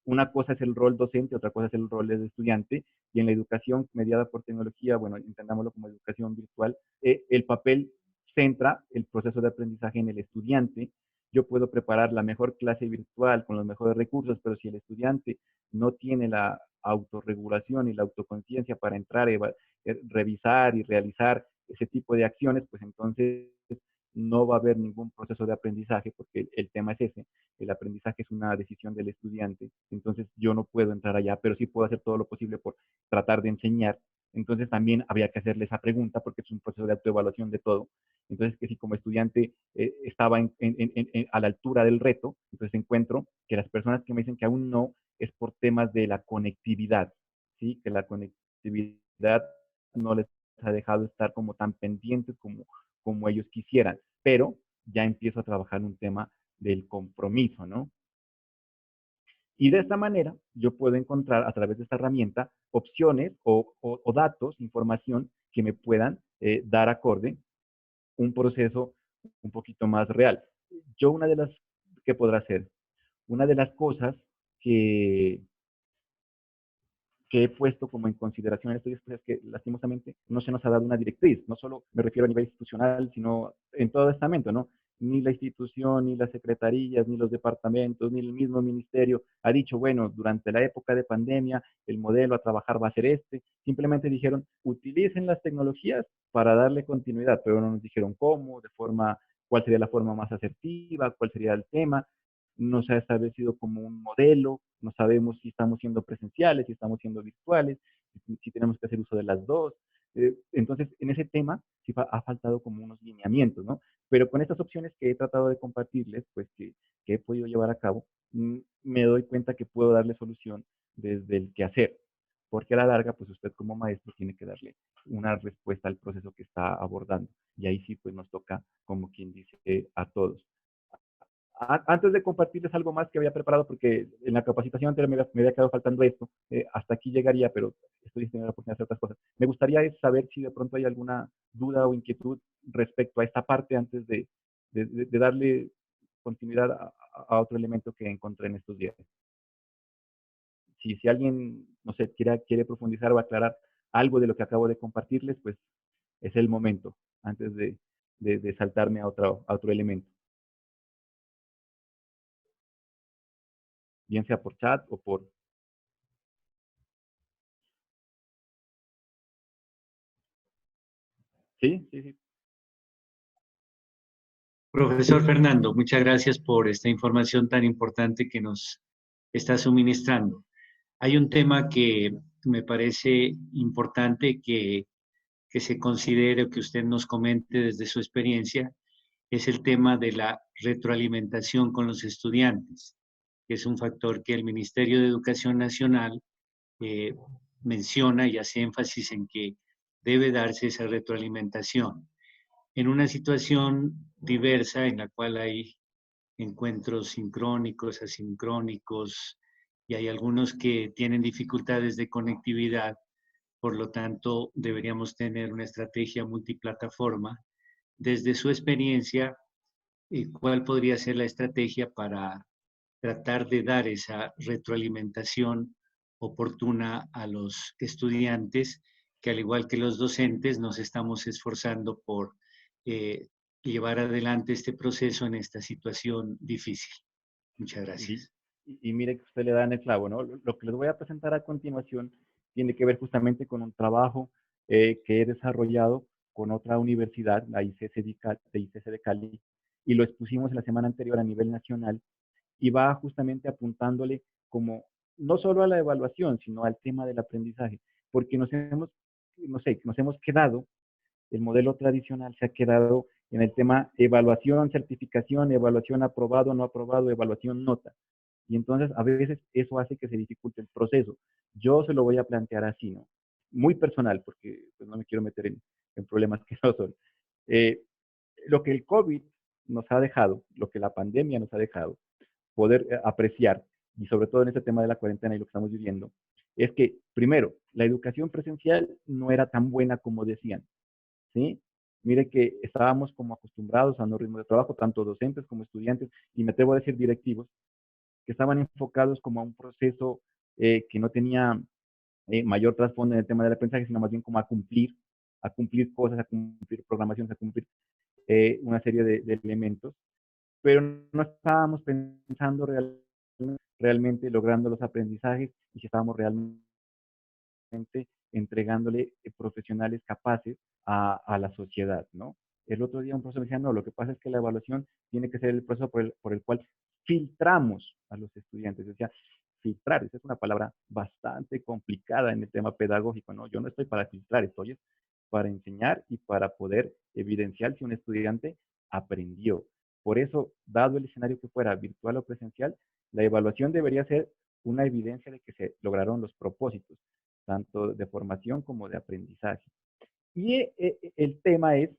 Una cosa es el rol docente, otra cosa es el rol de estudiante, y en la educación mediada por tecnología, bueno, entendámoslo como educación virtual, el papel centra el proceso de aprendizaje en el estudiante. Yo puedo preparar la mejor clase virtual con los mejores recursos, pero si el estudiante no tiene la autorregulación y la autoconciencia para entrar, revisar y realizar ese tipo de acciones, pues entonces no va a haber ningún proceso de aprendizaje, porque el tema es ese, el aprendizaje es una decisión del estudiante, entonces yo no puedo entrar allá, pero sí puedo hacer todo lo posible por tratar de enseñar. Entonces también habría que hacerle esa pregunta, porque es un proceso de autoevaluación de todo. Entonces, que si como estudiante estaba a la altura del reto, entonces encuentro que las personas que me dicen que aún no es por temas de la conectividad, ¿sí? Que la conectividad no les ha dejado estar como tan pendientes como ellos quisieran, pero ya empiezo a trabajar un tema del compromiso, ¿no? Y de esta manera yo puedo encontrar a través de esta herramienta opciones o datos, información que me puedan dar acorde un proceso un poquito más real. Yo una de las, ¿qué podrá hacer? Una de las cosas que, que he puesto como en consideración en estos días es que lastimosamente no se nos ha dado una directriz, no solo me refiero a nivel institucional, sino en todo estamento, ¿no? Ni la institución, ni las secretarías, ni los departamentos, ni el mismo ministerio ha dicho, bueno, durante la época de pandemia el modelo a trabajar va a ser este. Simplemente dijeron, utilicen las tecnologías para darle continuidad, pero no nos dijeron cómo, de forma, cuál sería la forma más asertiva, cuál sería el tema, no se ha establecido como un modelo, no sabemos si estamos siendo presenciales, si estamos siendo virtuales, si tenemos que hacer uso de las dos. Entonces, en ese tema sí ha faltado como unos lineamientos, ¿no? Pero con estas opciones que he tratado de compartirles, pues que he podido llevar a cabo, me doy cuenta que puedo darle solución desde el quehacer, porque a la larga, pues usted como maestro tiene que darle una respuesta al proceso que está abordando. Y ahí sí, pues nos toca, como quien dice, a todos. Antes de compartirles algo más que había preparado, porque en la capacitación anterior me había quedado faltando esto, hasta aquí llegaría, pero estoy teniendo la oportunidad de hacer otras cosas. Me gustaría saber si de pronto hay alguna duda o inquietud respecto a esta parte antes de darle continuidad a otro elemento que encontré en estos días. Si alguien, no sé, quiere profundizar o aclarar algo de lo que acabo de compartirles, pues es el momento antes de saltarme a otro elemento. Bien sea por chat o por... Sí, sí, sí. Profesor Fernando, muchas gracias por esta información tan importante que nos está suministrando. Hay un tema que me parece importante que se considere o que usted nos comente desde su experiencia, es el tema de la retroalimentación con los estudiantes, que es un factor que el Ministerio de Educación Nacional eh, menciona y hace énfasis en que debe darse esa retroalimentación. En una situación diversa en la cual hay encuentros sincrónicos, asincrónicos, y hay algunos que tienen dificultades de conectividad, por lo tanto deberíamos tener una estrategia multiplataforma. Desde su experiencia, ¿cuál podría ser la estrategia para tratar de dar esa retroalimentación oportuna a los estudiantes, que al igual que los docentes nos estamos esforzando por eh, llevar adelante este proceso en esta situación difícil? Muchas Y, gracias. y mire que usted le da en el clavo, ¿no? Lo que les voy a presentar a continuación tiene que ver justamente con un trabajo que he desarrollado con otra universidad, la ICC de Cali, y lo expusimos la semana anterior a nivel nacional, y va justamente apuntándole como no solo a la evaluación, sino al tema del aprendizaje, porque no sé, nos hemos quedado, el modelo tradicional se ha quedado en el tema evaluación, certificación, evaluación aprobado, no aprobado, evaluación nota. Y entonces a veces eso hace que se dificulte el proceso. Yo se lo voy a plantear así, ¿no? Muy personal, porque pues, no me quiero meter en problemas que no son. Eh, lo que el COVID nos ha dejado, lo que la pandemia nos ha dejado, poder apreciar, y sobre todo en este tema de la cuarentena y lo que estamos viviendo, es que, primero, la educación presencial no era tan buena como decían, ¿sí? Mire que estábamos como acostumbrados a un ritmo de trabajo, tanto docentes como estudiantes, y me atrevo a decir directivos, que estaban enfocados como a un proceso que no tenía mayor trasfondo en el tema del aprendizaje, sino más bien como a cumplir cosas, a cumplir programaciones, a cumplir una serie de elementos, pero no estábamos pensando realmente logrando los aprendizajes y si estábamos realmente entregándole profesionales capaces a la sociedad, ¿no? El otro día un profesor me decía, no, lo que pasa es que la evaluación tiene que ser el proceso por el cual filtramos a los estudiantes. Decía, filtrar, esa es una palabra bastante complicada en el tema pedagógico, ¿no? Yo no estoy para filtrar, estoy para enseñar y para poder evidenciar si un estudiante aprendió. Por eso, dado el escenario que fuera virtual o presencial, la evaluación debería ser una evidencia de que se lograron los propósitos, tanto de formación como de aprendizaje. Y el tema es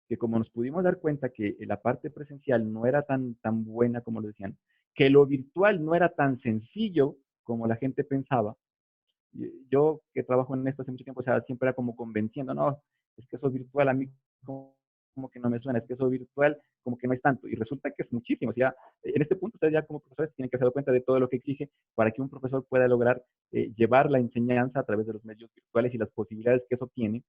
que como nos pudimos dar cuenta que la parte presencial no era tan buena como lo decían, que lo virtual no era tan sencillo como la gente pensaba. Yo que trabajo en esto hace mucho tiempo, o sea, siempre era como convenciendo, no, es que eso virtual a mí como que no me suena, es que eso virtual como que no es tanto. Y resulta que es muchísimo. O sea, en este punto ustedes ya como profesores tienen que hacer cuenta de todo lo que exige para que un profesor pueda lograr llevar la enseñanza a través de los medios virtuales y las posibilidades que eso tiene.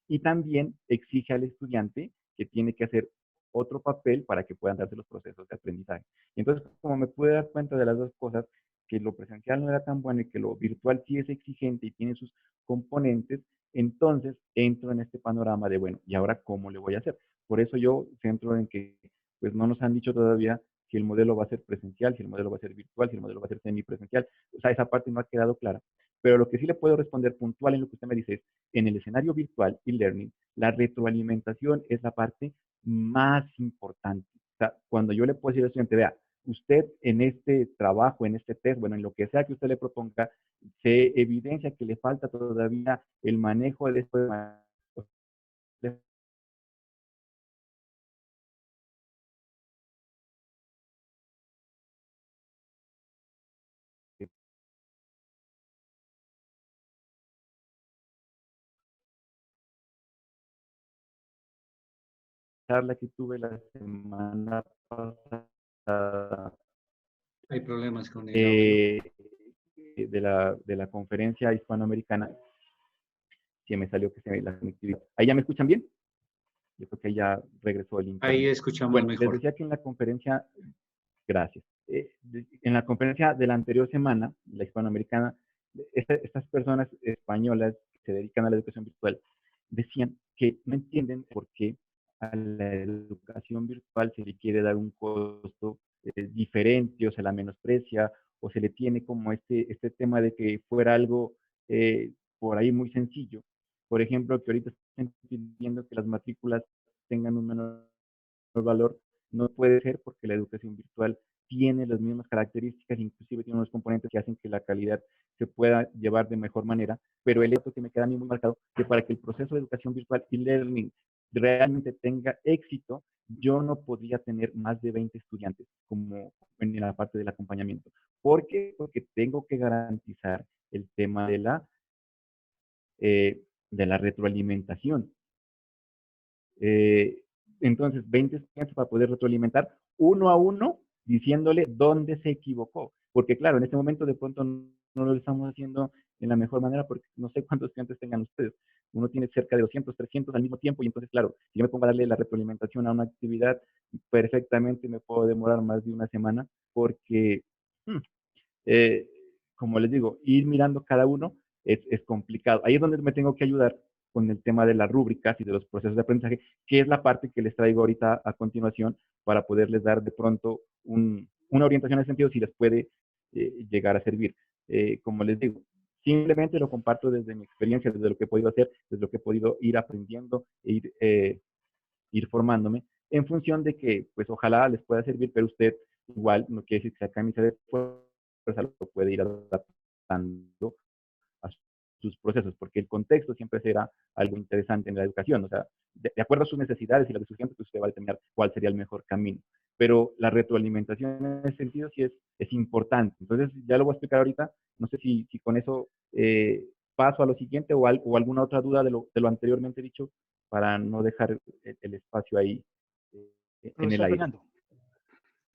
Y también exige al estudiante que tiene que hacer otro papel para que puedan darse los procesos de aprendizaje. Y entonces, como me pude dar cuenta de las dos cosas, que lo presencial no era tan bueno y que lo virtual sí es exigente y tiene sus componentes, entonces entro en este panorama de, bueno, ¿y ahora cómo le voy a hacer? Por eso yo centro en que, pues no nos han dicho todavía si el modelo va a ser presencial, si el modelo va a ser virtual, si el modelo va a ser semipresencial. O sea, esa parte no ha quedado clara. Pero lo que sí le puedo responder puntual en lo que usted me dice es, en el escenario virtual y learning, la retroalimentación es la parte más importante. O sea, cuando yo le puedo decir al estudiante, vea, usted en este trabajo, en este test, bueno, en lo que sea que usted le proponga, se evidencia que le falta todavía el manejo de esto charla que tuve la semana pasada Hay problemas con el audio. de la conferencia hispanoamericana, que me salió que se me la conectividad. ¿Ahí ya me escuchan bien? Yo creo que ya regresó el Ahí internet. escuchamos Bueno, les mejor. decía que en la conferencia, gracias, en la conferencia de la anterior semana, la hispanoamericana, estas personas españolas que se dedican a la educación virtual decían que no entienden por qué a la educación virtual se le quiere dar un costo diferente o se la menosprecia o se le tiene como este tema de que fuera algo por ahí muy sencillo. Por ejemplo, que ahorita están pidiendo que las matrículas tengan un menor valor, no puede ser porque la educación virtual tiene las mismas características, inclusive tiene unos componentes que hacen que la calidad se pueda llevar de mejor manera, pero el hecho que me queda a mí muy marcado, que para que el proceso de educación virtual y learning realmente tenga éxito, yo no podría tener más de 20 estudiantes como en la parte del acompañamiento. ¿Por qué? Porque tengo que garantizar el tema de la retroalimentación. Eh, entonces, 20 estudiantes para poder retroalimentar uno a uno, diciéndole dónde se equivocó. Porque claro, en este momento de pronto no lo estamos haciendo en la mejor manera porque no sé cuántos estudiantes tengan ustedes. Uno tiene cerca de 200, 300 al mismo tiempo y entonces, claro, si yo me pongo a darle la retroalimentación a una actividad, perfectamente me puedo demorar más de una semana porque eh, como les digo, ir mirando cada uno es complicado. Ahí es donde me tengo que ayudar con el tema de las rúbricas y de los procesos de aprendizaje, que es la parte que les traigo ahorita a continuación para poderles dar de pronto una orientación en ese sentido si les puede llegar a servir. Como les digo, simplemente lo comparto desde mi experiencia, desde lo que he podido hacer, desde lo que he podido ir aprendiendo e ir formándome en función de que, pues ojalá les pueda servir, pero usted igual no quiere decir que sea camisa de fuerza, lo puede ir adaptando a sus procesos, porque el contexto siempre será algo interesante en la educación, o sea, de acuerdo a sus necesidades y las de sus clientes, pues usted va a determinar cuál sería el mejor camino. Pero la retroalimentación en ese sentido sí es importante. Entonces, ya lo voy a explicar ahorita, no sé si con eso paso a lo siguiente o alguna otra duda de lo anteriormente dicho para no dejar el espacio ahí en el Profesor aire. Fernando,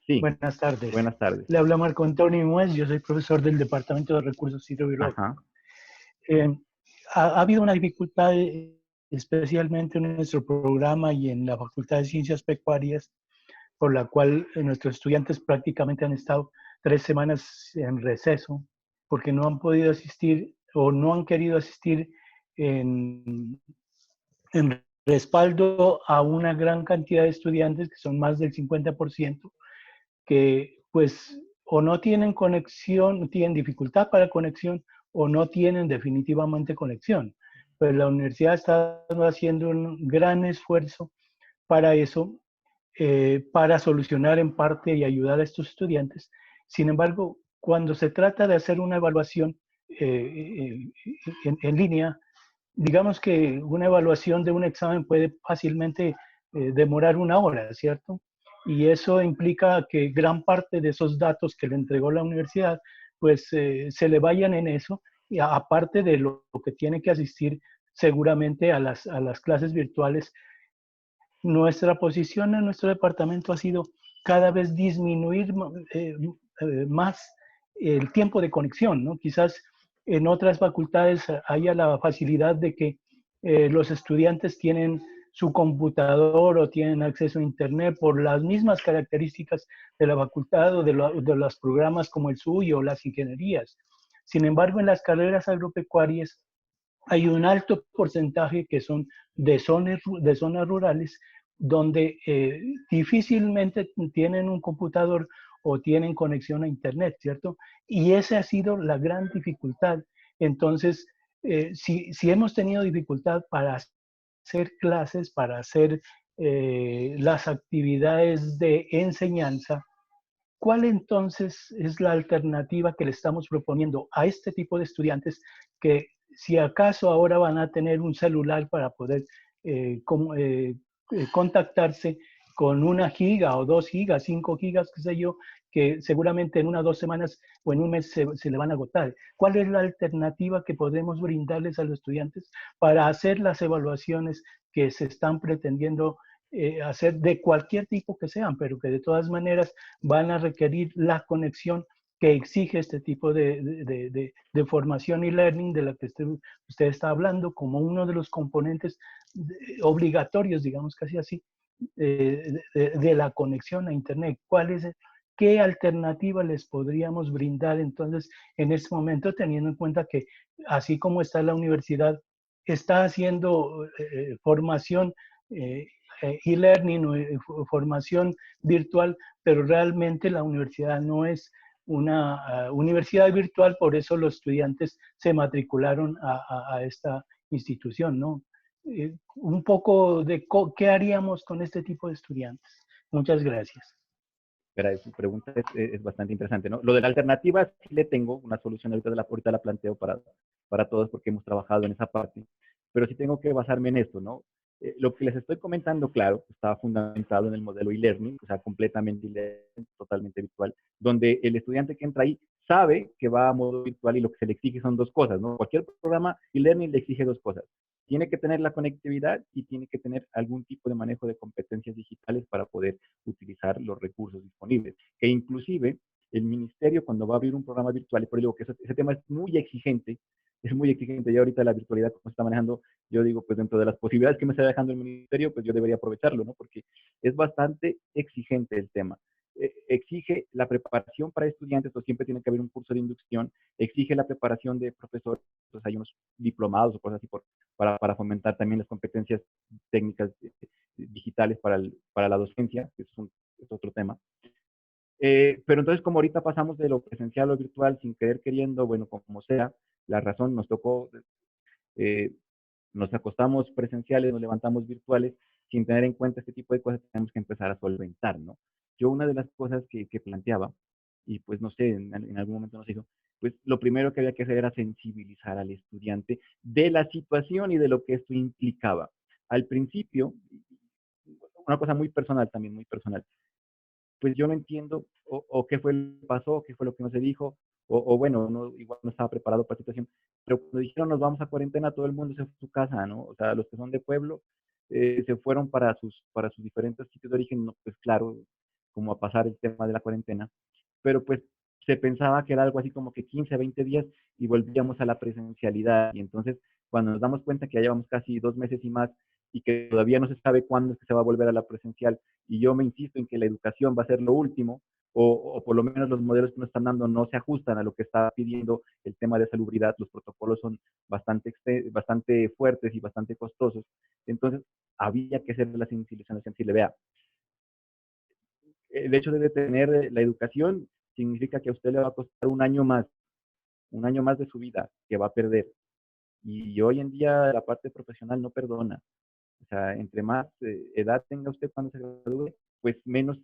Sí, buenas tardes. buenas tardes. Le habla Marco Antonio Muez, yo soy profesor del Departamento de Recursos Hidrobiológicos. Ajá. Ha habido una dificultad, especialmente en nuestro programa y en la Facultad de Ciencias Pecuarias, por la cual nuestros estudiantes prácticamente han estado 3 semanas en receso, porque no han podido asistir o no han querido asistir en respaldo a una gran cantidad de estudiantes, que son más del 50%, que pues o no tienen conexión, tienen dificultad para conexión o no tienen definitivamente conexión. Pues la universidad está haciendo un gran esfuerzo para eso, para solucionar en parte y ayudar a estos estudiantes. Sin embargo, cuando se trata de hacer una evaluación en línea, digamos que una evaluación de un examen puede fácilmente demorar 1 hora, ¿cierto? Y eso implica que gran parte de esos datos que le entregó la universidad, pues se le vayan en eso, y aparte de lo que tiene que asistir seguramente a las clases virtuales. Nuestra posición en nuestro departamento ha sido cada vez disminuir más el tiempo de conexión, ¿no? Quizás en otras facultades haya la facilidad de que los estudiantes tienen su computador o tienen acceso a Internet por las mismas características de la facultad o de los programas como el suyo o las ingenierías. Sin embargo, en las carreras agropecuarias hay un alto porcentaje que son de zonas rurales donde difícilmente tienen un computador o tienen conexión a Internet, ¿cierto? Y esa ha sido la gran dificultad. Entonces, si hemos tenido dificultad para hacer clases, para hacer las actividades de enseñanza, ¿cuál entonces es la alternativa que le estamos proponiendo a este tipo de estudiantes que si acaso ahora van a tener un celular para poder contactarse con 1 giga o 2 gigas, 5 gigas, qué sé yo, que seguramente en 1 o 2 semanas o en un mes se le van a agotar? ¿Cuál es la alternativa que podemos brindarles a los estudiantes para hacer las evaluaciones que se están pretendiendo hacer de cualquier tipo que sean, pero que de todas maneras van a requerir la conexión que exige este tipo de formación y learning de la que usted está hablando como uno de los componentes obligatorios, digamos casi así, de la conexión a Internet. ¿Qué alternativa les podríamos brindar entonces en este momento, teniendo en cuenta que así como está la universidad, está haciendo formación e-learning o formación virtual, pero realmente la universidad no es una universidad virtual, por eso los estudiantes se matricularon a esta institución, ¿no? Un poco de qué haríamos con este tipo de estudiantes. Muchas gracias. Pero su pregunta es bastante interesante, ¿no? Lo de la alternativa sí le tengo una solución, ahorita la planteo para todos porque hemos trabajado en esa parte, pero sí tengo que basarme en esto, ¿no? Lo que les estoy comentando, claro, está fundamentado en el modelo e-learning, o sea, completamente e-learning, totalmente virtual, donde el estudiante que entra ahí sabe que va a modo virtual y lo que se le exige son dos cosas, ¿no? Cualquier programa e-learning le exige dos cosas. Tiene que tener la conectividad y tiene que tener algún tipo de manejo de competencias digitales para poder utilizar los recursos disponibles. Que inclusive el ministerio cuando va a abrir un programa virtual, y por eso digo que ese tema es muy exigente, ya ahorita la virtualidad como se está manejando, yo digo, pues dentro de las posibilidades que me está dejando el ministerio, pues yo debería aprovecharlo, ¿no? Porque es bastante exigente el tema. Exige la preparación para estudiantes, pues siempre tiene que haber un curso de inducción, exige la preparación de profesores, pues hay unos diplomados o cosas así para fomentar también las competencias técnicas digitales para la docencia, que es otro tema. Pero entonces, como ahorita pasamos de lo presencial a lo virtual sin querer queriendo, bueno, como sea, la razón nos tocó, eh, nos acostamos presenciales, nos levantamos virtuales, sin tener en cuenta este tipo de cosas, tenemos que empezar a solventar, ¿no? Yo una de las cosas que planteaba, y pues no sé, en algún momento nos dijo, pues lo primero que había que hacer era sensibilizar al estudiante de la situación y de lo que esto implicaba. Al principio, una cosa muy personal también, muy personal, pues yo no entiendo o qué fue lo que pasó, qué fue lo que no se dijo, o bueno, no, igual no estaba preparado para la situación, pero cuando dijeron nos vamos a cuarentena, todo el mundo se fue a su casa, ¿no? O sea, los que son de pueblo se fueron para sus diferentes sitios de origen, no, pues claro, como a pasar el tema de la cuarentena, pero pues se pensaba que era algo así como que 15, 20 días y volvíamos a la presencialidad. Y entonces, cuando nos damos cuenta que ya llevamos casi 2 meses y más y que todavía no se sabe cuándo es que se va a volver a la presencial, y yo me insisto en que la educación va a ser lo último, o por lo menos los modelos que nos están dando no se ajustan a lo que está pidiendo el tema de salubridad, los protocolos son bastante fuertes y bastante costosos, entonces había que hacer la sensibilización sensible. Vea, el hecho de detener la educación significa que a usted le va a costar un año más de su vida que va a perder. Y hoy en día la parte profesional no perdona. O sea, entre más edad tenga usted cuando se gradúe, pues menos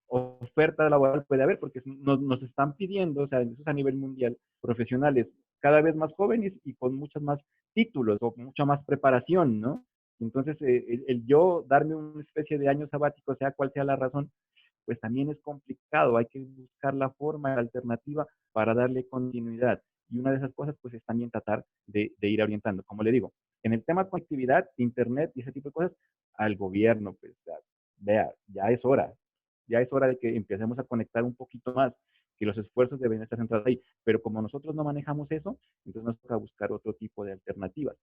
oferta laboral puede haber, porque nos están pidiendo, o sea, eso es a nivel mundial, profesionales cada vez más jóvenes y con muchos más títulos o mucha más preparación, ¿no? Entonces, el yo darme una especie de año sabático, sea cual sea la razón, pues también es complicado. Hay que buscar la forma, la alternativa para darle continuidad. Y una de esas cosas, pues, es también tratar de ir orientando. Como le digo, en el tema de conectividad, internet y ese tipo de cosas, al gobierno, pues, vea, ya es hora de que empecemos a conectar un poquito más, que los esfuerzos deben estar centrados ahí. Pero como nosotros no manejamos eso, entonces nos toca buscar otro tipo de alternativas.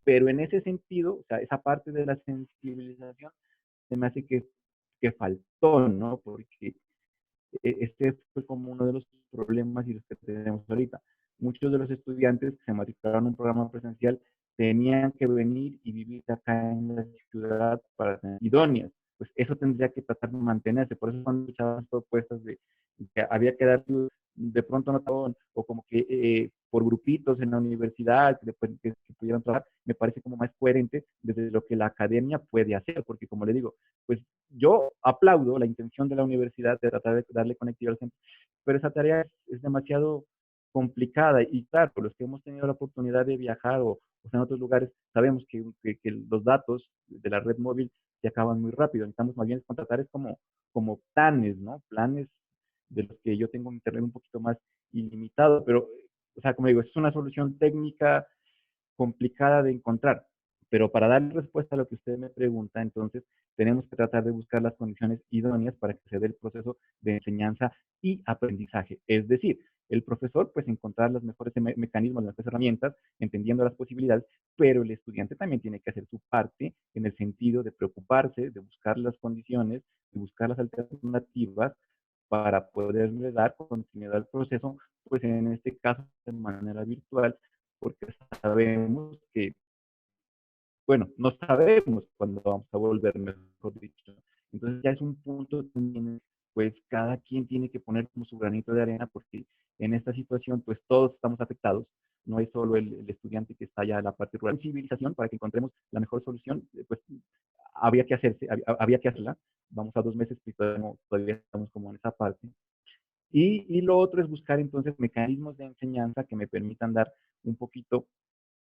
Pero en ese sentido, o sea, esa parte de la sensibilización se me hace que faltó, ¿no? Porque este fue como uno de los problemas y los que tenemos ahorita. Muchos de los estudiantes que se matricularon en un programa presencial tenían que venir y vivir acá en la ciudad para tener idóneas. Pues eso tendría que tratar de mantenerse. Por eso cuando escuchaban propuestas de que había que dar de pronto notón o como que por grupitos en la universidad que pudieran trabajar, me parece como más coherente desde lo que la academia puede hacer, porque como le digo, pues yo aplaudo la intención de la universidad de tratar de darle conectividad al centro, pero esa tarea es demasiado complicada y claro, los que hemos tenido la oportunidad de viajar o en otros lugares, sabemos que los datos de la red móvil se acaban muy rápido. Necesitamos más bien contratar es como planes, ¿no? Planes de los que yo tengo un internet un poquito más ilimitado, pero, o sea, como digo, es una solución técnica complicada de encontrar. Pero para dar respuesta a lo que usted me pregunta, entonces tenemos que tratar de buscar las condiciones idóneas para que se dé el proceso de enseñanza y aprendizaje. Es decir, el profesor, pues encontrar los mejores mecanismos, las mejores herramientas, entendiendo las posibilidades, pero el estudiante también tiene que hacer su parte en el sentido de preocuparse, de buscar las condiciones, de buscar las alternativas para poderle dar continuidad al proceso, pues en este caso de manera virtual, porque sabemos que, bueno, no sabemos cuándo vamos a volver, mejor dicho. Entonces ya es un punto también, pues cada quien tiene que poner como su granito de arena, porque en esta situación, pues todos estamos afectados. No es solo el estudiante que está allá en la parte rural. Civilización, para que encontremos la mejor solución, pues había que había que hacerla. Vamos a 2 meses y todavía estamos como en esa parte. Y lo otro es buscar entonces mecanismos de enseñanza que me permitan dar un poquito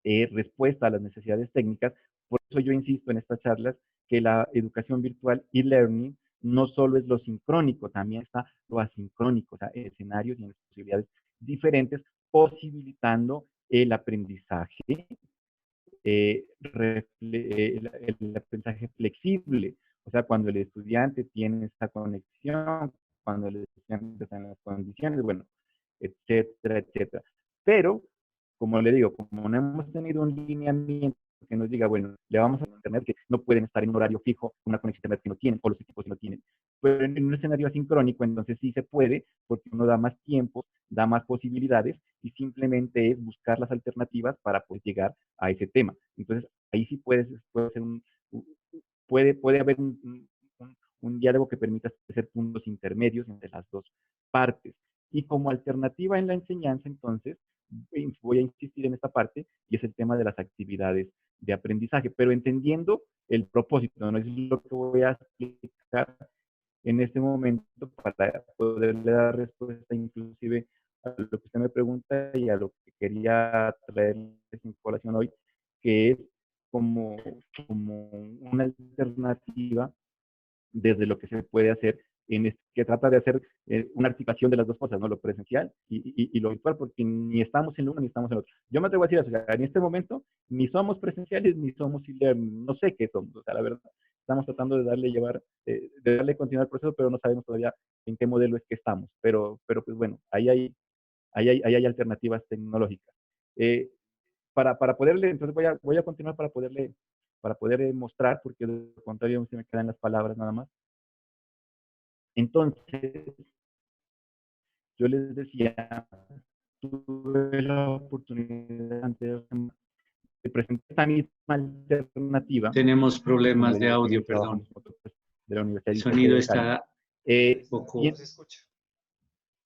respuesta a las necesidades técnicas. Por eso yo insisto en estas charlas que la educación virtual y learning no solo es lo sincrónico, también está lo asincrónico, o sea, escenarios y en posibilidades diferentes, posibilitando el aprendizaje, el aprendizaje flexible, o sea, cuando el estudiante tiene esta conexión, cuando el estudiante está en las condiciones, bueno, etcétera, etcétera. Pero, como le digo, como no hemos tenido un lineamiento que nos diga, bueno, le vamos a internet que no pueden estar en un horario fijo, una conexión a internet que no tienen, o los equipos que no tienen. Pero en un escenario asincrónico, entonces sí se puede, porque uno da más tiempo, da más posibilidades, y simplemente es buscar las alternativas para poder llegar a ese tema. Entonces, ahí sí puede ser puede haber un diálogo que permita hacer puntos intermedios entre las dos partes. Y como alternativa en la enseñanza, entonces, voy a insistir en esta parte, y es el tema de las actividades de aprendizaje, pero entendiendo el propósito, no es lo que voy a explicar en este momento para poderle dar respuesta inclusive a lo que usted me pregunta y a lo que quería traerles información hoy, que es como una alternativa desde lo que se puede hacer, que trata de hacer una articulación de las dos cosas, ¿no? Lo presencial y lo virtual, porque ni estamos en uno ni estamos en otro. Yo me atrevo a decir eso, o sea, en este momento ni somos presenciales ni somos no sé qué somos, o sea, la verdad, estamos tratando de de darle continuidad al proceso, pero no sabemos todavía en qué modelo es que estamos. Pero pues bueno, ahí hay alternativas tecnológicas. Para poderle, entonces voy a continuar para poder mostrar, porque de lo contrario se me quedan las palabras nada más. Entonces, yo les decía, tuve la oportunidad antes de presentar esta misma alternativa. Tenemos Como problemas le de digo, audio, también perdón. trabajamos con otros de la Universidad El Distrital sonido de Cali. está un poco... Y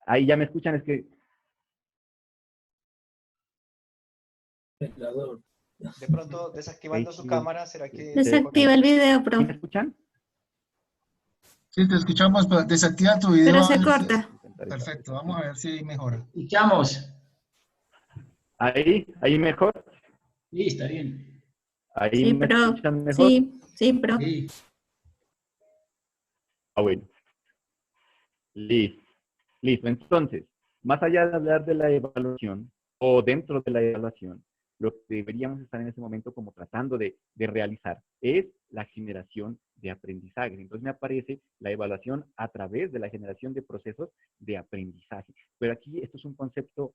ahí ya me escuchan, es que... De pronto, desactivando su cámara, ¿será que se Desactiva el video, ¿Sí me profe, escuchan? Sí, te escuchamos, pero desactiva tu video. pero se corta. Perfecto, vamos a ver si mejora. Escuchamos. Ahí mejor. Sí, está bien. Ahí Sí, me pero, escuchan mejor. sí, pero. Sí. Bueno, listo. Listo. Entonces, más allá de hablar de la evaluación o dentro de la evaluación, lo que deberíamos estar en ese momento como tratando de realizar es la generación de aprendizaje. Entonces me aparece la evaluación a través de la generación de procesos de aprendizaje. Pero aquí esto es un concepto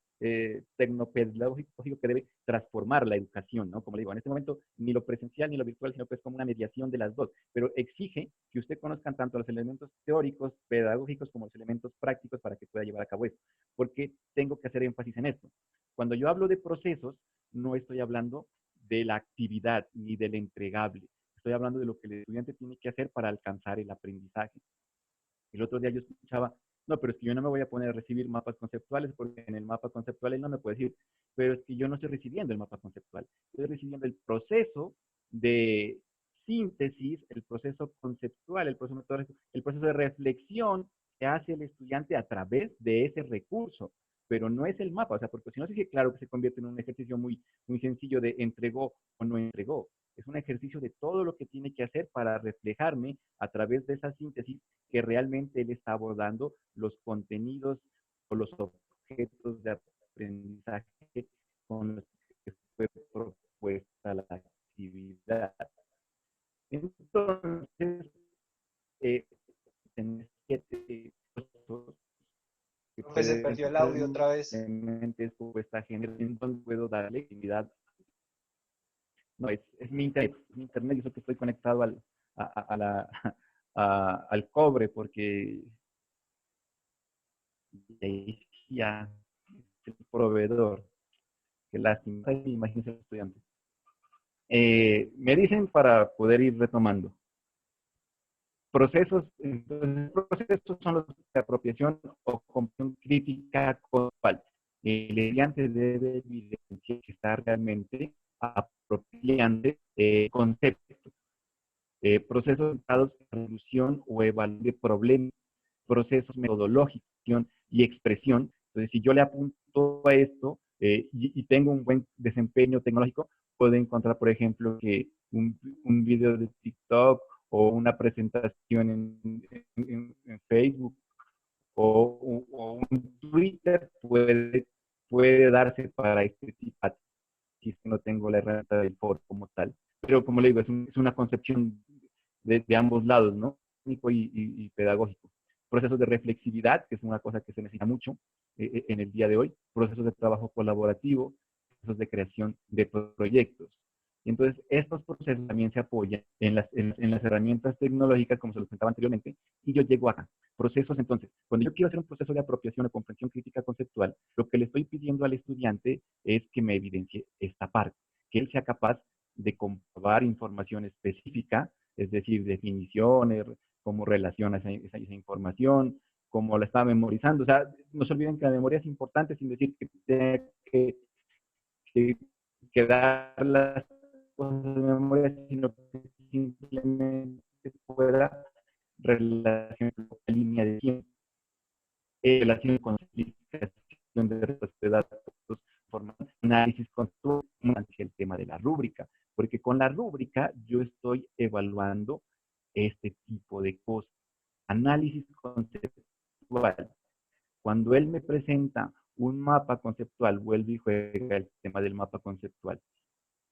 tecnopedagógico que debe transformar la educación, ¿no? Como le digo, en este momento ni lo presencial ni lo virtual, sino que es como una mediación de las dos. Pero exige que usted conozcan tanto los elementos teóricos, pedagógicos, como los elementos prácticos para que pueda llevar a cabo esto. Porque tengo que hacer énfasis en esto. Cuando yo hablo de procesos, no estoy hablando de la actividad ni del entregable. Estoy hablando de lo que el estudiante tiene que hacer para alcanzar el aprendizaje. El otro día yo escuchaba, no, pero es que yo no me voy a poner a recibir mapas conceptuales porque en el mapa conceptual él no me puede decir, pero es que yo no estoy recibiendo el mapa conceptual. Estoy recibiendo el proceso de síntesis, el proceso conceptual, el proceso de reflexión que hace el estudiante a través de ese recurso, pero no es el mapa, o sea, porque si no, sí, claro que se convierte en un ejercicio muy, muy sencillo de entregó o no entregó. Es un ejercicio de todo lo que tiene que hacer para reflejarme a través de esa síntesis que realmente él está abordando los contenidos o los objetos de aprendizaje con los que fue propuesta la reflexividad. Entonces, en 7 cosas que Profe, se pueden perdió el estar audio otra vez. simplemente supuesta generar, en donde puedo darle actividad. No, es mi internet, y eso que estoy conectado al cobre, porque ya es el proveedor. Qué lástima, imagínense el estudiante. Me dicen para poder ir retomando. Procesos, entonces, procesos son los de apropiación o comprensión crítica conceptual. El estudiante debe evidenciar que está realmente apropiando conceptos. Procesos orientados a resolución o evaluación de problemas, procesos metodológicos y expresión. Entonces, si yo le apunto a esto y tengo un buen desempeño tecnológico, puedo encontrar, por ejemplo, que un video de TikTok o una presentación en Facebook o un Twitter puede darse para este tipo, si es que no tengo la herramienta del foro como tal. Pero como le digo, es una concepción de ambos lados, ¿no? Técnico y pedagógico. Procesos de reflexividad, que es una cosa que se necesita mucho en el día de hoy. Procesos de trabajo colaborativo, procesos de creación de proyectos. Y entonces, estos procesos también se apoyan en las herramientas tecnológicas, como se los comentaba anteriormente, y yo llego acá. Procesos, entonces, cuando yo quiero hacer un proceso de apropiación o comprensión crítica conceptual, lo que le estoy pidiendo al estudiante es que me evidencie esta parte, que él sea capaz de comprobar información específica, es decir, definiciones, cómo relaciona esa información, cómo la está memorizando. O sea, no se olviden que la memoria es importante, sin decir que tenga que dar las cosas de memoria, sino que simplemente pueda relacionar la línea de tiempo, relación con explicación de datos, análisis conceptual, el tema de la rúbrica, porque con la rúbrica yo estoy evaluando este tipo de cosas. Análisis conceptual. Cuando él me presenta un mapa conceptual, vuelve y juega el tema del mapa conceptual.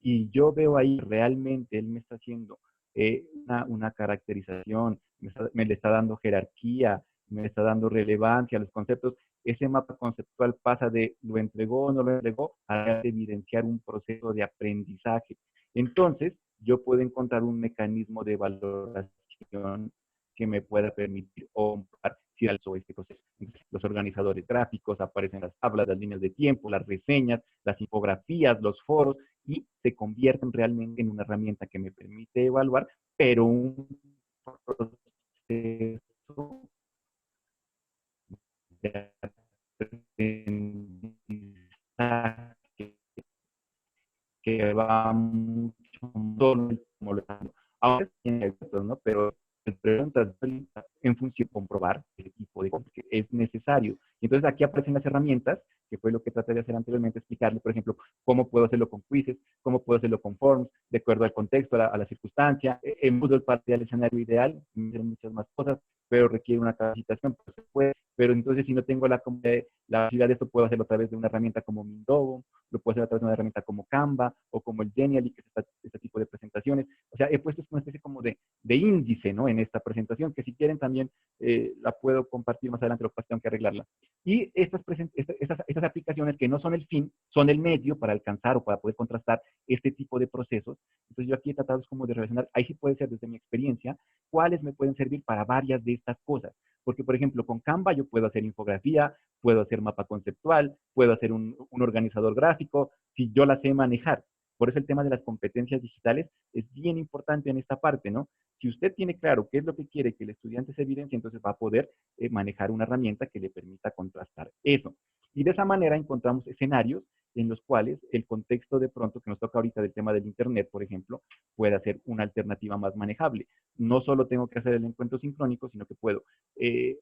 Y yo veo ahí realmente él me está haciendo una caracterización, me le está dando jerarquía, me está dando relevancia a los conceptos. Ese mapa conceptual pasa de lo entregó o no lo entregó a evidenciar un proceso de aprendizaje. Entonces, yo puedo encontrar un mecanismo de valoración que me pueda permitir comprar si alzo este proceso. Entonces, los organizadores gráficos, aparecen las tablas, las líneas de tiempo, las reseñas, las infografías, los foros, y se convierten realmente en una herramienta que me permite evaluar, pero un proceso de aprendizaje que va mucho como lo estamos. Ahora tiene efectos, ¿no? Pero preguntas en función de comprobar el tipo de cosas que es necesario. Y entonces aquí aparecen las herramientas, que fue lo que traté de hacer anteriormente, explicarle, por ejemplo, cómo puedo hacerlo con quizzes, cómo puedo hacerlo con forms, de acuerdo al contexto, a la circunstancia. En Moodle para el escenario ideal, muchas más cosas, pero requiere una capacitación, pues se puede. Pero entonces, si no tengo la posibilidad de esto, puedo hacerlo a través de una herramienta como Mindovo, lo puedo hacer a través de una herramienta como Canva o como el Genially, que es este tipo de presentaciones. O sea, he puesto una especie como de índice, ¿no? En esta presentación, que si quieren también la puedo compartir más adelante, lo que tengo que arreglarla. Y estas aplicaciones que no son el fin, son el medio para alcanzar o para poder contrastar este tipo de procesos. Entonces yo aquí he tratado como de relacionar, ahí sí puede ser desde mi experiencia, cuáles me pueden servir para varias de estas cosas. Porque, por ejemplo, con Canva yo puedo hacer infografía, puedo hacer mapa conceptual, puedo hacer un organizador gráfico, si yo la sé manejar. Por eso el tema de las competencias digitales es bien importante en esta parte, ¿no? Si usted tiene claro qué es lo que quiere que el estudiante se evidencie, entonces va a poder manejar una herramienta que le permita contrastar eso. Y de esa manera encontramos escenarios en los cuales el contexto de pronto que nos toca ahorita del tema del Internet, por ejemplo, puede ser una alternativa más manejable. No solo tengo que hacer el encuentro sincrónico, sino que puedo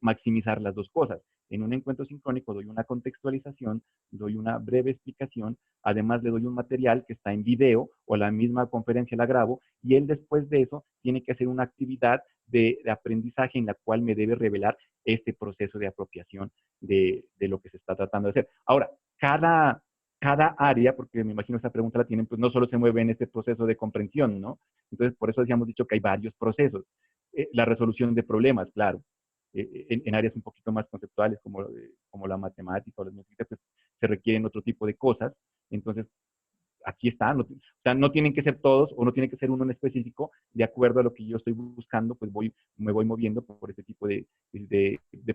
maximizar las dos cosas. En un encuentro sincrónico doy una contextualización, doy una breve explicación, además le doy un material que está en video o la misma conferencia la grabo y él después de eso tiene que hacer una actividad de aprendizaje en la cual me debe revelar este proceso de apropiación de lo que se está tratando de hacer. Ahora, cada cada área, porque me imagino esta pregunta la tienen, pues no solo se mueve en este proceso de comprensión, ¿no? Entonces, por eso habíamos dicho que hay varios procesos. La resolución de problemas, claro. En áreas un poquito más conceptuales como la matemática o las músicas, pues se requieren otro tipo de cosas. Entonces, aquí está. No, o sea, no tienen que ser todos o no tiene que ser uno en específico. De acuerdo a lo que yo estoy buscando, pues me voy moviendo por este tipo de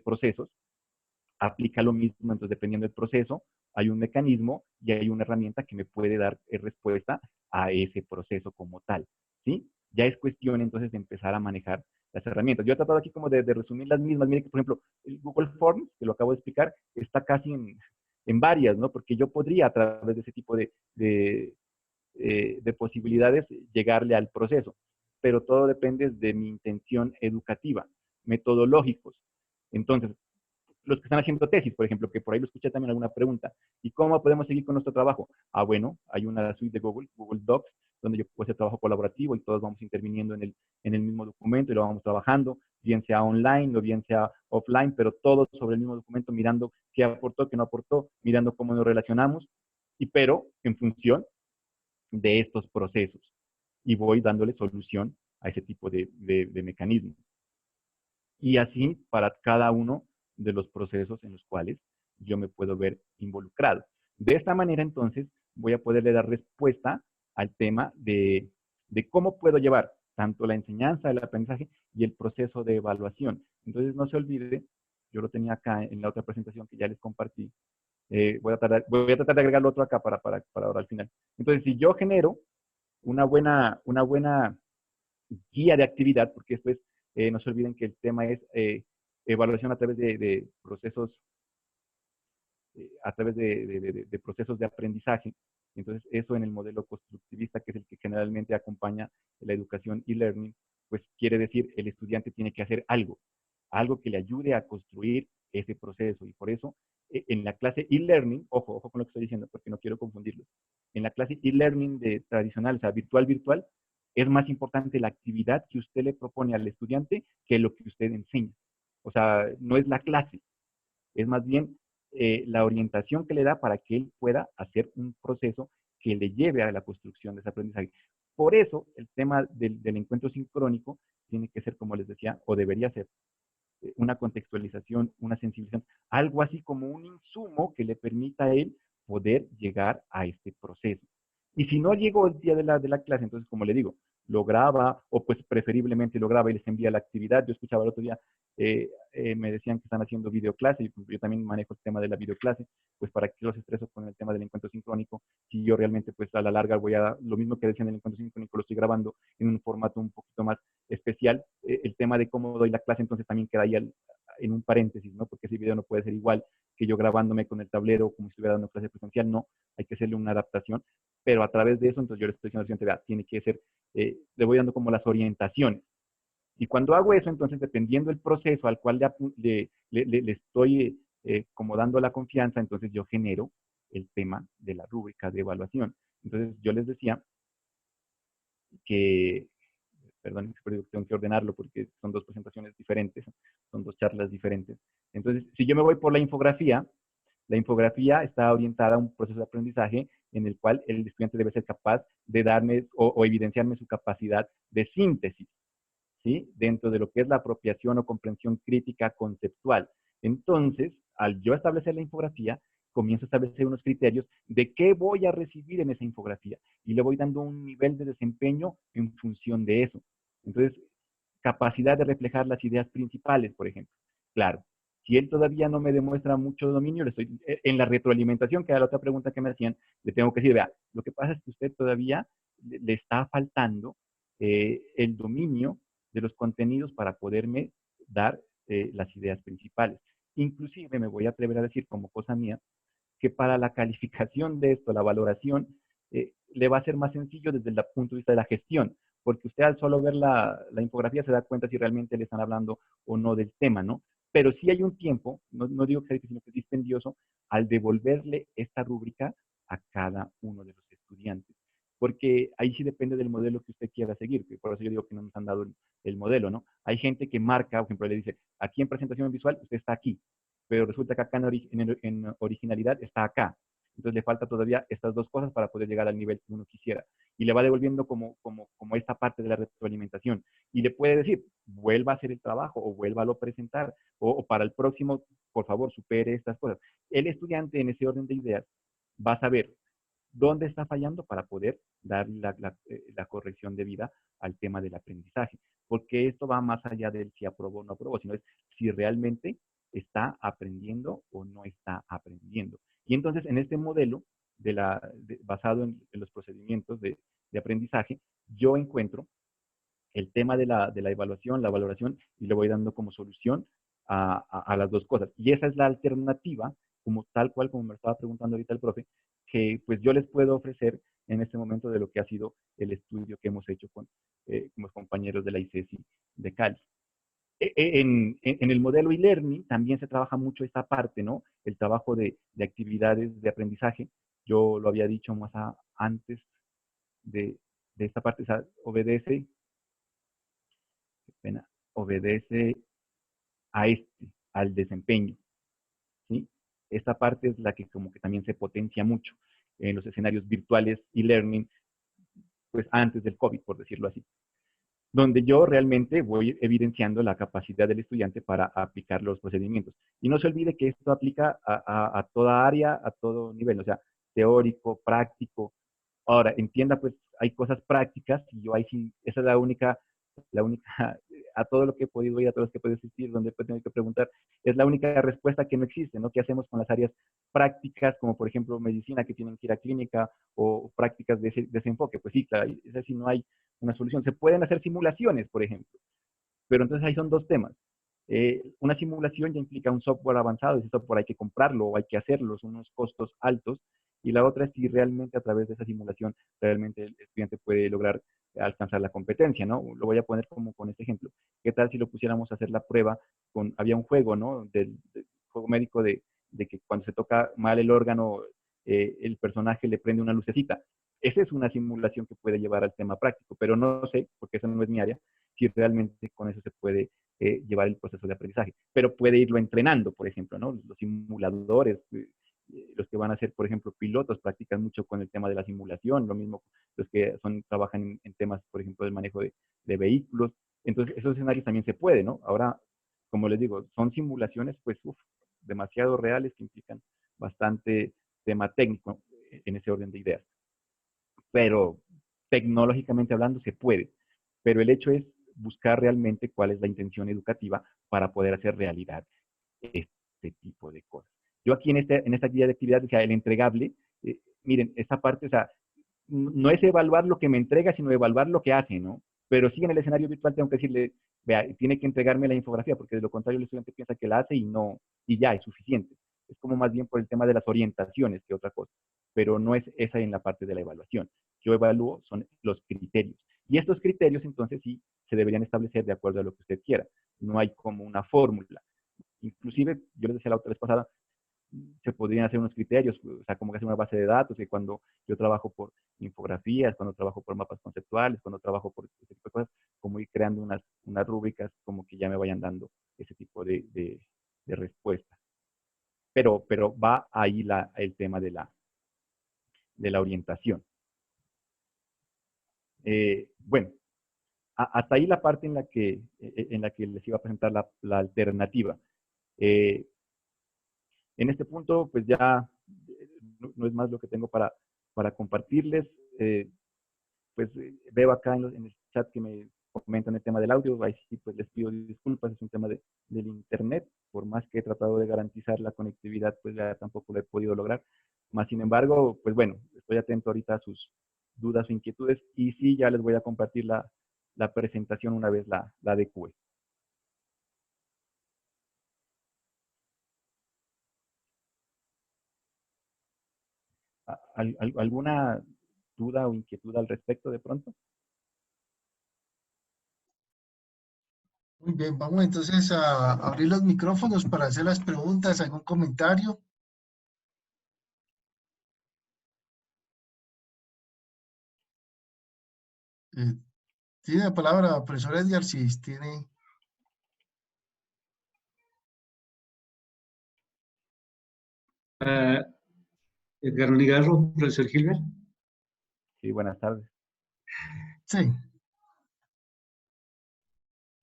procesos. Aplica lo mismo, entonces dependiendo del proceso, hay un mecanismo y hay una herramienta que me puede dar respuesta a ese proceso como tal, ¿sí? Ya es cuestión entonces de empezar a manejar las herramientas. Yo he tratado aquí como de resumir las mismas. Mire que, por ejemplo, el Google Forms, que lo acabo de explicar, está casi en varias, ¿no? Porque yo podría a través de ese tipo de posibilidades llegarle al proceso, pero todo depende de mi intención educativa, metodológicos. Entonces, los que están haciendo tesis, por ejemplo, que por ahí lo escuché también alguna pregunta, ¿y cómo podemos seguir con nuestro trabajo? Ah, bueno, hay una suite de Google Docs, donde yo puedo hacer trabajo colaborativo y todos vamos interviniendo en el mismo documento y lo vamos trabajando, bien sea online o bien sea offline, pero todos sobre el mismo documento, mirando qué aportó, qué no aportó, mirando cómo nos relacionamos, pero en función de estos procesos. Y voy dándole solución a ese tipo de mecanismos. Y así para cada uno de los procesos en los cuales yo me puedo ver involucrado. De esta manera, entonces, voy a poderle dar respuesta al tema de cómo puedo llevar tanto la enseñanza, el aprendizaje y el proceso de evaluación. Entonces, no se olvide, yo lo tenía acá en la otra presentación que ya les compartí. Voy a tratar de agregarlo otro acá para ahora al final. Entonces, si yo genero una buena guía de actividad, porque esto es, no se olviden que el tema es evaluación a través de procesos, a través de procesos de aprendizaje. Entonces, eso en el modelo constructivista, que es el que generalmente acompaña la educación e-learning, pues quiere decir el estudiante tiene que hacer algo que le ayude a construir ese proceso. Y por eso, en la clase e-learning, ojo con lo que estoy diciendo, porque no quiero confundirlo. En la clase e-learning tradicional, o sea, virtual, es más importante la actividad que usted le propone al estudiante que lo que usted enseña. O sea, no es la clase, es más bien la orientación que le da para que él pueda hacer un proceso que le lleve a la construcción de ese aprendizaje. Por eso, el tema del encuentro sincrónico tiene que ser, como les decía, o debería ser, una contextualización, una sensibilización, algo así como un insumo que le permita a él poder llegar a este proceso. Y si no llegó el día de la clase, entonces, como le digo, lo graba o pues preferiblemente lo graba y les envía la actividad. Yo escuchaba el otro día, me decían que están haciendo videoclase y pues, yo también manejo el tema de la videoclase, pues para que los estreso con el tema del encuentro sincrónico, si yo realmente pues a la larga voy a, lo mismo que decían del encuentro sincrónico, lo estoy grabando en un formato un poquito más especial. El tema de cómo doy la clase entonces también queda ahí en un paréntesis, ¿no? Porque ese video no puede ser igual que yo grabándome con el tablero como si estuviera dando clase presencial, no, hay que hacerle una adaptación, pero a través de eso, entonces yo le estoy diciendo al estudiante, vea, tiene que ser, le voy dando como las orientaciones. Y cuando hago eso, entonces, dependiendo del proceso al cual le estoy como dando la confianza, entonces yo genero el tema de la rúbrica de evaluación. Entonces, yo les decía que, perdón, tengo que ordenarlo porque son dos presentaciones diferentes, son dos charlas diferentes. Entonces, si yo me voy por la infografía está orientada a un proceso de aprendizaje en el cual el estudiante debe ser capaz de darme o evidenciarme su capacidad de síntesis, ¿sí? Dentro de lo que es la apropiación o comprensión crítica conceptual. Entonces, al yo establecer la infografía, comienzo a establecer unos criterios de qué voy a recibir en esa infografía y le voy dando un nivel de desempeño en función de eso. Entonces, capacidad de reflejar las ideas principales, por ejemplo. Claro, si él todavía no me demuestra mucho dominio, le estoy, en la retroalimentación, que era la otra pregunta que me hacían, le tengo que decir, vea, lo que pasa es que usted todavía le está faltando el dominio de los contenidos para poderme dar las ideas principales. Inclusive me voy a atrever a decir como cosa mía, que para la calificación de esto, la valoración, le va a ser más sencillo desde el punto de vista de la gestión, porque usted al solo ver la infografía se da cuenta si realmente le están hablando o no del tema, ¿no? Pero sí hay un tiempo, no digo que sea difícil, sino que es dispendioso, al devolverle esta rúbrica a cada uno de los estudiantes. Porque ahí sí depende del modelo que usted quiera seguir, por eso yo digo que no nos han dado el modelo, ¿no? Hay gente que marca, por ejemplo, le dice, aquí en presentación visual usted está aquí, pero resulta que acá en originalidad está acá. Entonces le falta todavía estas dos cosas para poder llegar al nivel que uno quisiera. Y le va devolviendo como esta parte de la retroalimentación. Y le puede decir, vuelva a hacer el trabajo o vuélvalo a presentar. O para el próximo, por favor, supere estas cosas. El estudiante en ese orden de ideas va a saber dónde está fallando para poder dar la corrección debida al tema del aprendizaje. Porque esto va más allá del si aprobó o no aprobó, sino es si realmente está aprendiendo o no está aprendiendo. Y entonces, en este modelo, basado en los procedimientos de aprendizaje, yo encuentro el tema de la evaluación, la valoración, y le voy dando como solución a las dos cosas. Y esa es la alternativa, como tal cual, como me estaba preguntando ahorita el profe, que pues yo les puedo ofrecer en este momento de lo que ha sido el estudio que hemos hecho con los compañeros de la ICESI de Cali. En el modelo e-learning también se trabaja mucho esta parte, ¿no? El trabajo de actividades de aprendizaje. Yo lo había dicho más antes de esta parte, o sea, obedece al desempeño, ¿sí? Esta parte es la que como que también se potencia mucho en los escenarios virtuales e-learning, pues antes del COVID, por decirlo así, donde yo realmente voy evidenciando la capacidad del estudiante para aplicar los procedimientos. Y no se olvide que esto aplica a toda área, a todo nivel, o sea, teórico, práctico. Ahora, entienda, pues hay cosas prácticas y yo ahí sí, esa es la única, a todo lo que he podido ir, a todo lo que he podido asistir, donde he tenido que preguntar, es la única respuesta que no existe, ¿no? ¿Qué hacemos con las áreas prácticas, como por ejemplo medicina, que tienen que ir a clínica, o prácticas de ese enfoque? Pues sí, claro, es así, no hay una solución. Se pueden hacer simulaciones, por ejemplo, pero entonces ahí son dos temas. Una simulación ya implica un software avanzado, ese software hay que comprarlo o hay que hacerlo, son unos costos altos, y la otra es si realmente a través de esa simulación realmente el estudiante puede lograr alcanzar la competencia, ¿no? Lo voy a poner como con este ejemplo. ¿Qué tal si lo pusiéramos a hacer la prueba había un juego, ¿no? Del juego médico de que cuando se toca mal el órgano, el personaje le prende una lucecita. Esa es una simulación que puede llevar al tema práctico, pero no sé, porque esa no es mi área, si realmente con eso se puede llevar el proceso de aprendizaje. Pero puede irlo entrenando, por ejemplo, ¿no? Los simuladores, los que van a ser, por ejemplo, pilotos, practican mucho con el tema de la simulación, lo mismo los que trabajan en temas, por ejemplo, del manejo de vehículos. Entonces, esos escenarios también se pueden, ¿no? Ahora, como les digo, son simulaciones, pues, demasiado reales que implican bastante tema técnico en ese orden de ideas. Pero tecnológicamente hablando se puede. Pero el hecho es buscar realmente cuál es la intención educativa para poder hacer realidad este tipo de cosas. Yo aquí en esta guía de actividad decía el entregable, miren, esta parte, o sea, no es evaluar lo que me entrega, sino evaluar lo que hace, ¿no? Pero sí en el escenario virtual tengo que decirle, vea, tiene que entregarme la infografía, porque de lo contrario el estudiante piensa que la hace y ya, es suficiente. Es como más bien por el tema de las orientaciones que otra cosa, pero no es esa en la parte de la evaluación. Yo evalúo, son los criterios. Y estos criterios entonces sí se deberían establecer de acuerdo a lo que usted quiera. No hay como una fórmula. Inclusive, yo les decía la otra vez pasada, se podrían hacer unos criterios, o sea, como que hacer una base de datos, que cuando yo trabajo por infografías, cuando trabajo por mapas conceptuales, cuando trabajo por ese tipo de cosas, como ir creando unas rúbricas como que ya me vayan dando ese tipo de respuestas. Pero va ahí el tema de la orientación. Bueno, hasta ahí la parte en la que les iba a presentar la alternativa. En este punto, pues ya no es más lo que tengo para compartirles. Pues veo acá en el chat que me comentan el tema del audio. Ahí sí, pues les pido disculpas, es un tema del internet. Por más que he tratado de garantizar la conectividad, pues ya tampoco lo he podido lograr. Más sin embargo, pues bueno, estoy atento ahorita a sus dudas o inquietudes y sí, ya les voy a compartir la presentación una vez la adecue. ¿Alguna duda o inquietud al respecto de pronto? Muy bien, vamos entonces a abrir los micrófonos para hacer las preguntas, algún comentario. Tiene la palabra, profesor Edgar, si tiene. Edgar Nigarro, profesor Gilbert. Sí, buenas tardes. Sí,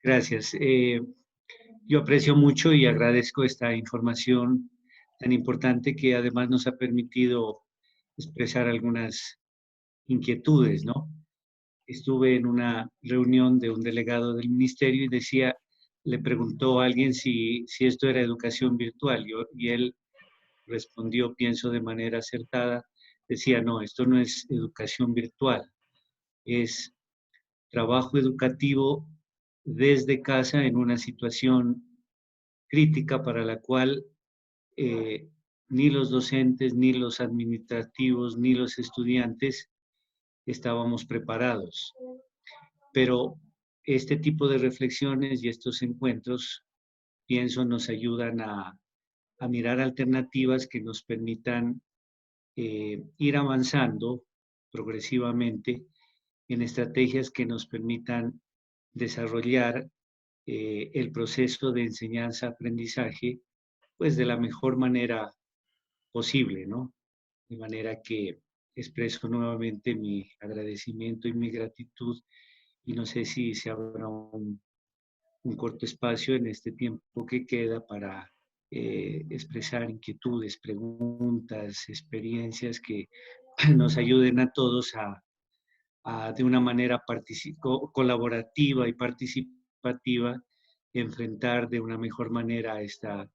Gracias. Yo aprecio mucho y agradezco esta información tan importante que además nos ha permitido expresar algunas inquietudes, ¿no? Estuve en una reunión de un delegado del ministerio y decía, le preguntó a alguien si esto era educación virtual y él respondió, pienso de manera acertada, decía, no, esto no es educación virtual, es trabajo educativo desde casa en una situación crítica para la cual ni los docentes, ni los administrativos, ni los estudiantes estábamos preparados. Pero este tipo de reflexiones y estos encuentros, pienso, nos ayudan a mirar alternativas que nos permitan ir avanzando progresivamente en estrategias que nos permitan desarrollar el proceso de enseñanza-aprendizaje, pues de la mejor manera posible, ¿no? De manera que expreso nuevamente mi agradecimiento y mi gratitud y no sé si se habrá un corto espacio en este tiempo que queda para expresar inquietudes, preguntas, experiencias que nos ayuden a todos a de una manera colaborativa y participativa enfrentar de una mejor manera esta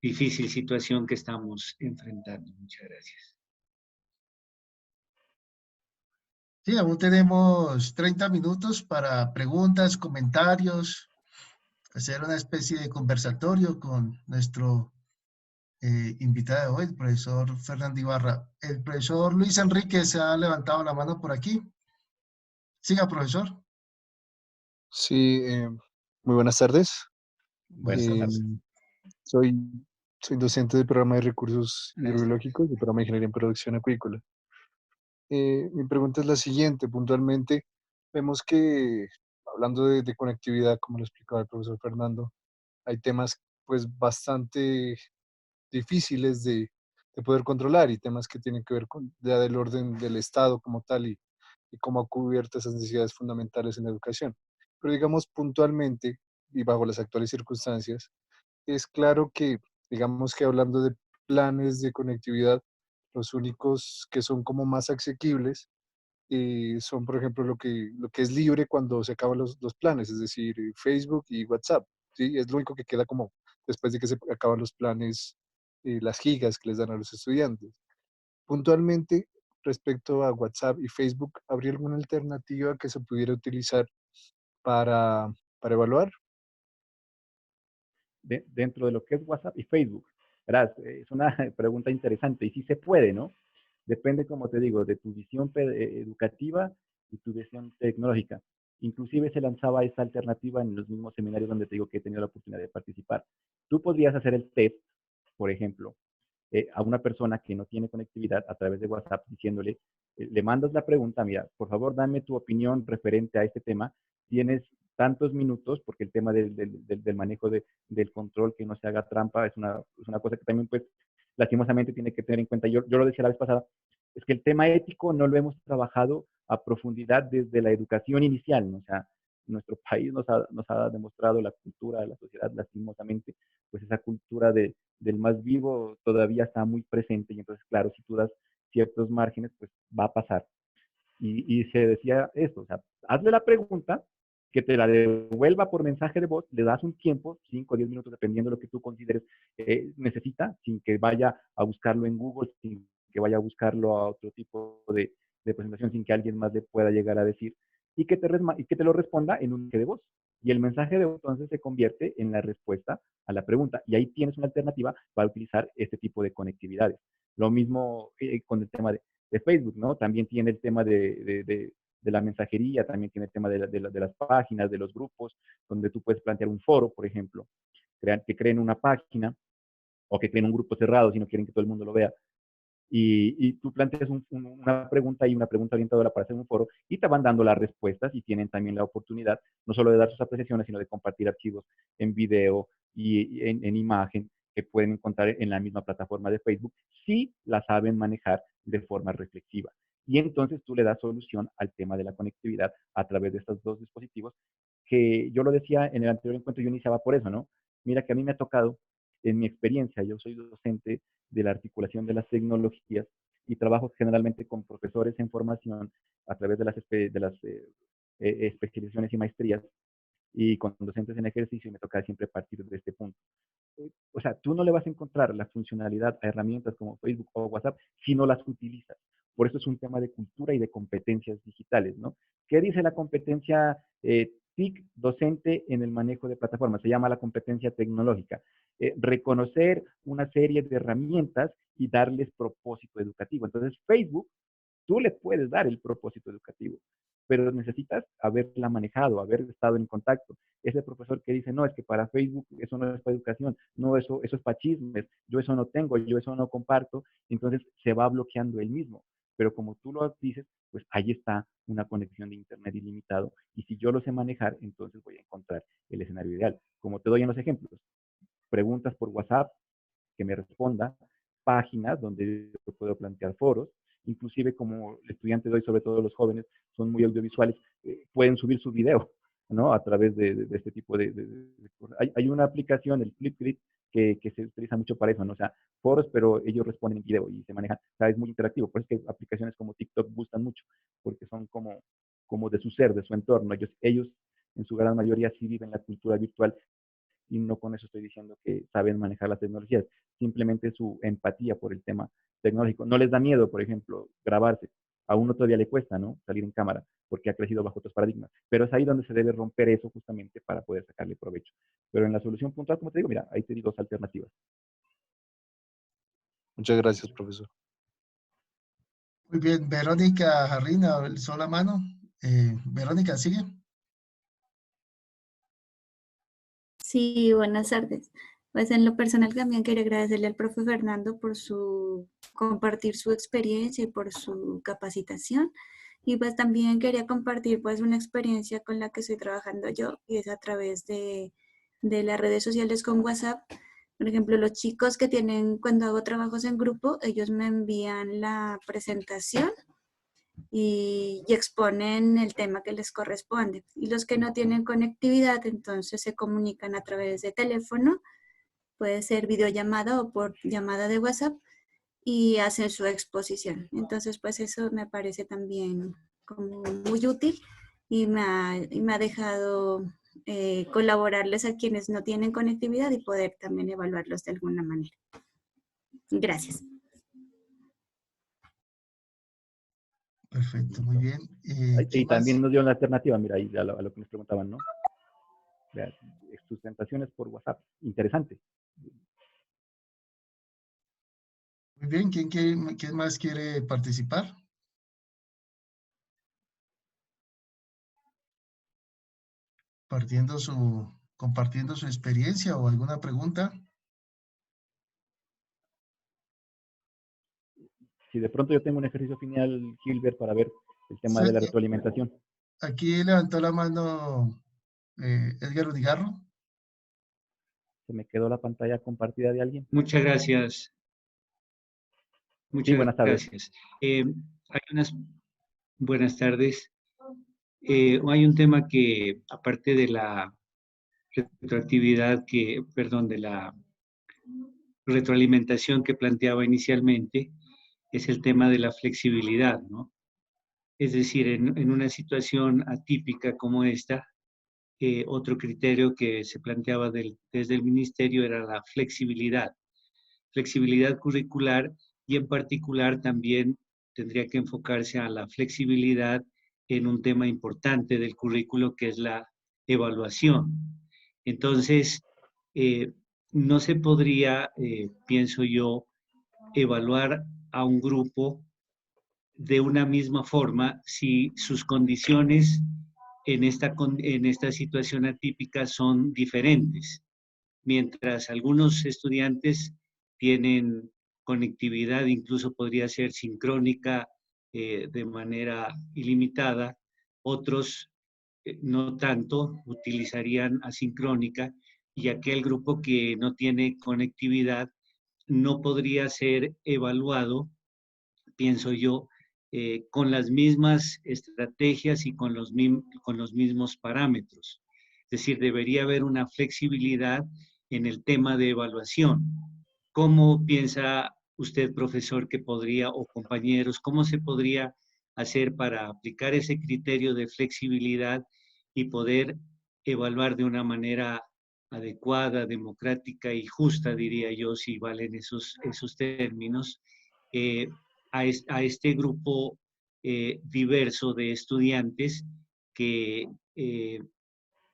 difícil situación que estamos enfrentando. Muchas gracias. sí, aún tenemos 30 minutos para preguntas, comentarios, hacer una especie de conversatorio con nuestro invitado de hoy, el profesor Fernando Ibarra. El profesor Luis Enrique se ha levantado la mano por aquí. Siga, profesor. Sí, muy buenas tardes. Buenas Eh, tardes. soy, soy docente del programa de recursos hidrobiológicos del programa de Ingeniería en Producción Acuícola. Mi pregunta es la siguiente, puntualmente, vemos que hablando de conectividad, como lo explicaba el profesor Fernando, hay temas pues bastante difíciles de poder controlar y temas que tienen que ver con ya del orden del Estado como tal y cómo ha cubierto esas necesidades fundamentales en la educación. Pero digamos puntualmente y bajo las actuales circunstancias, es claro que, digamos que hablando de planes de conectividad, los únicos que son como más asequibles son, por ejemplo, lo que es libre cuando se acaban los planes, es decir, Facebook y WhatsApp. ¿Sí? Es lo único que queda como después de que se acaban los planes, las gigas que les dan a los estudiantes. Puntualmente, respecto a WhatsApp y Facebook, ¿habría alguna alternativa que se pudiera utilizar para, para evaluar? Dentro de lo que es WhatsApp y Facebook. Verás, es una pregunta interesante y sí se puede, ¿no? Depende, como te digo, de tu visión educativa y tu visión tecnológica. Inclusive se lanzaba esta alternativa en los mismos seminarios donde te digo que he tenido la oportunidad de participar. Tú podrías hacer el test, por ejemplo, a una persona que no tiene conectividad a través de WhatsApp diciéndole, le mandas la pregunta, mira, por favor dame tu opinión referente a este tema, tienes tantos minutos, porque el tema del manejo del control, que no se haga trampa, es una cosa que también pues lastimosamente tiene que tener en cuenta. Yo lo decía la vez pasada, es que el tema ético no lo hemos trabajado a profundidad desde la educación inicial, ¿no? O sea, nuestro país nos ha demostrado la cultura de la sociedad, lastimosamente, pues esa cultura del más vivo todavía está muy presente y entonces, claro, si tú das ciertos márgenes, pues va a pasar. Y se decía esto, o sea, hazle la pregunta, que te la devuelva por mensaje de voz, le das un tiempo, 5 o 10 minutos, dependiendo de lo que tú consideres necesita, sin que vaya a buscarlo en Google, sin que vaya a buscarlo a otro tipo de presentación, sin que alguien más le pueda llegar a decir, y que te lo responda en un mensaje de voz. Y el mensaje de voz entonces se convierte en la respuesta a la pregunta. Y ahí tienes una alternativa para utilizar este tipo de conectividades. Lo mismo con el tema de Facebook, ¿no? También tiene el tema de la mensajería, también tiene el tema de las páginas, de los grupos, donde tú puedes plantear un foro, por ejemplo, que creen una página o que creen un grupo cerrado si no quieren que todo el mundo lo vea. Y tú planteas una pregunta y una pregunta orientadora para hacer un foro y te van dando las respuestas y tienen también la oportunidad no solo de dar sus apreciaciones, sino de compartir archivos en video y en imagen que pueden encontrar en la misma plataforma de Facebook si la saben manejar de forma reflexiva. Y entonces tú le das solución al tema de la conectividad a través de estos dos dispositivos, que yo lo decía en el anterior encuentro, yo iniciaba por eso, ¿no? Mira que a mí me ha tocado, en mi experiencia, yo soy docente de la articulación de las tecnologías y trabajo generalmente con profesores en formación a través de las especializaciones y maestrías y con docentes en ejercicio, y me toca siempre partir de este punto. O sea, tú no le vas a encontrar la funcionalidad a herramientas como Facebook o WhatsApp si no las utilizas. Por eso es un tema de cultura y de competencias digitales, ¿no? ¿Qué dice la competencia TIC docente en el manejo de plataformas? Se llama la competencia tecnológica. Reconocer una serie de herramientas y darles propósito educativo. Entonces, Facebook, tú le puedes dar el propósito educativo, pero necesitas haberla manejado, haber estado en contacto. Ese profesor que dice, no, es que para Facebook eso no es para educación, no, eso es para chismes, yo eso no tengo, yo eso no comparto, entonces se va bloqueando él mismo. Pero como tú lo dices, pues ahí está una conexión de Internet ilimitado, y si yo lo sé manejar, entonces voy a encontrar el escenario ideal. Como te doy en los ejemplos, preguntas por WhatsApp, que me responda, páginas donde yo puedo plantear foros, inclusive como estudiantes de hoy, sobre todo los jóvenes, son muy audiovisuales, pueden subir su video, ¿no? A través de este tipo hay una aplicación, el Flipgrid, que se utiliza mucho para eso, ¿no? O sea, foros, pero ellos responden en video y se manejan, o sea, es muy interactivo. Por eso es que aplicaciones como TikTok gustan mucho, porque son como de su ser, de su entorno. Ellos en su gran mayoría sí viven la cultura virtual, y no con eso estoy diciendo que saben manejar las tecnologías, simplemente su empatía por el tema tecnológico. No les da miedo, por ejemplo, grabarse. A uno todavía le cuesta, ¿no? Salir en cámara, porque ha crecido bajo otros paradigmas. Pero es ahí donde se debe romper eso justamente para poder sacarle provecho. Pero en la solución puntual, como te digo, mira, ahí te di dos alternativas. Muchas gracias, profesor. Muy bien, Verónica Jarrina alzó la mano. Verónica, sigue. Sí, buenas tardes. Pues en lo personal también quería agradecerle al profe Fernando por compartir su experiencia y por su capacitación. Y pues también quería compartir pues una experiencia con la que estoy trabajando yo, y es a través de las redes sociales con WhatsApp. Por ejemplo, los chicos que tienen, cuando hago trabajos en grupo, ellos me envían la presentación y exponen el tema que les corresponde. Y los que no tienen conectividad, entonces se comunican a través de teléfono, puede ser videollamada o por llamada de WhatsApp, y hacen su exposición. Entonces, pues eso me parece también como muy útil, y me ha dejado colaborarles a quienes no tienen conectividad y poder también evaluarlos de alguna manera. Gracias. Perfecto, muy bien. Y ¿Quién también más? nos dio la alternativa, mira, ahí a lo que nos preguntaban, ¿no? Vean, sustentaciones por WhatsApp. Interesante. Muy bien, ¿quién más quiere participar? Compartiendo su experiencia o alguna pregunta. Si de pronto yo tengo un ejercicio final, Gilbert, para ver el tema Sí, de la retroalimentación. aquí levantó la mano Edgar Unigarro. ¿Se me quedó la pantalla compartida de alguien? Muchas gracias. Sí, Muchas buenas tardes. gracias. Hay unas buenas tardes. Hay un tema que, aparte de la retroactividad de la retroalimentación que planteaba inicialmente, es el tema de la flexibilidad, ¿no? Es decir, en una situación atípica como esta, otro criterio que se planteaba desde el ministerio era la flexibilidad curricular, y en particular también tendría que enfocarse a la flexibilidad en un tema importante del currículo, que es la evaluación. Entonces, no se podría, pienso yo, evaluar a un grupo de una misma forma si sus condiciones en esta situación atípica son diferentes. Mientras algunos estudiantes tienen conectividad, incluso podría ser sincrónica de manera ilimitada, otros no tanto, utilizarían asincrónica, y aquel grupo que no tiene conectividad no podría ser evaluado, pienso yo, con las mismas estrategias y con los mismos parámetros. Es decir, debería haber una flexibilidad en el tema de evaluación. ¿Cómo piensa usted, profesor, que podría, o compañeros, cómo se podría hacer para aplicar ese criterio de flexibilidad y poder evaluar de una manera adecuada, democrática y justa, diría yo, si valen esos términos, eh, a este grupo diverso de estudiantes que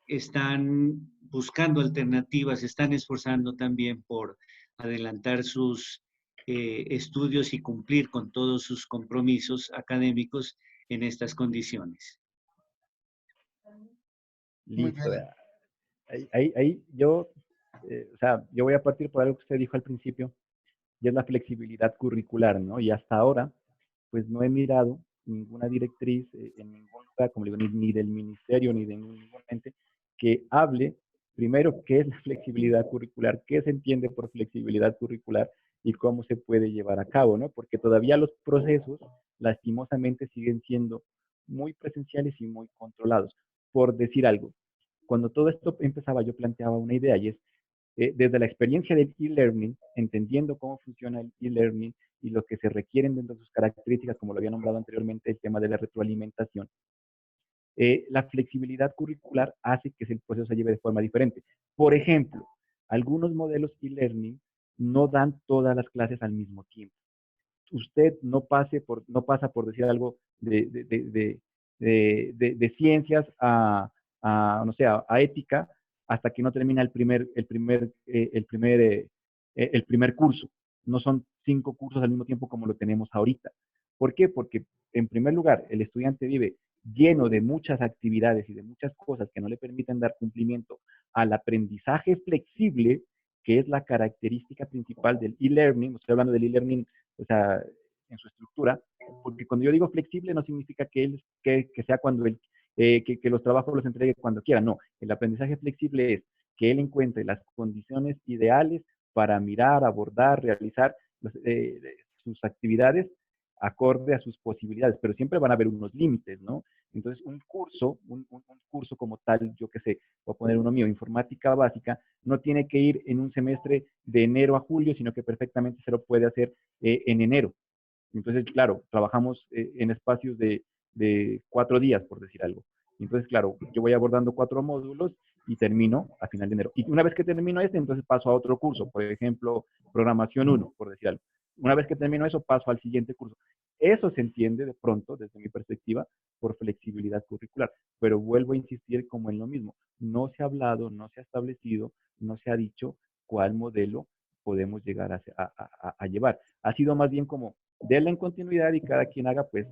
están buscando alternativas, se están esforzando también por adelantar sus estudios y cumplir con todos sus compromisos académicos en estas condiciones? Muy Listo. bien. Ahí yo, o sea, yo voy a partir por algo que usted dijo al principio, y es la flexibilidad curricular, ¿no? Y hasta ahora, pues no he mirado ninguna directriz en ningún lugar, como digo, ni del ministerio, ni de ningún ente, que hable primero qué es la flexibilidad curricular, qué se entiende por flexibilidad curricular y cómo se puede llevar a cabo, ¿no? Porque todavía los procesos, lastimosamente, siguen siendo muy presenciales y muy controlados. Por decir algo, cuando todo esto empezaba, yo planteaba una idea y es, desde la experiencia del e-learning, entendiendo cómo funciona el e-learning y lo que se requieren dentro de sus características, como lo había nombrado anteriormente, el tema de la retroalimentación, la flexibilidad curricular hace que el proceso se lleve de forma diferente. Por ejemplo, algunos modelos e-learning no dan todas las clases al mismo tiempo. Usted no pasa por decir algo de ciencias no sé, a ética hasta que no termina el primer curso. No son 5 cursos al mismo tiempo como lo tenemos ahorita. ¿Por qué? Porque, en primer lugar, el estudiante vive lleno de muchas actividades y de muchas cosas que no le permiten dar cumplimiento al aprendizaje flexible, que es la característica principal del e-learning. Estoy hablando del e-learning, o sea, en su estructura, porque cuando yo digo flexible no significa que sea cuando que los trabajos los entregue cuando quiera, no. El aprendizaje flexible es que él encuentre las condiciones ideales para mirar, abordar, realizar sus actividades acorde a sus posibilidades, pero siempre van a haber unos límites, ¿no? Entonces, un curso como tal, yo qué sé, voy a poner uno mío, informática básica, no tiene que ir en un semestre de enero a julio, sino que perfectamente se lo puede hacer en enero. Entonces, claro, trabajamos en espacios de 4 días, por decir algo. Entonces, claro, yo voy abordando 4 módulos y termino a final de enero. Y una vez que termino este, entonces paso a otro curso, por ejemplo, programación 1, por decir algo. Una vez que termino eso, paso al siguiente curso. Eso se entiende de pronto, desde mi perspectiva, por flexibilidad curricular. Pero vuelvo a insistir como en lo mismo. No se ha hablado, no se ha establecido, no se ha dicho cuál modelo podemos llegar a llevar. Ha sido más bien como denle en continuidad y cada quien haga pues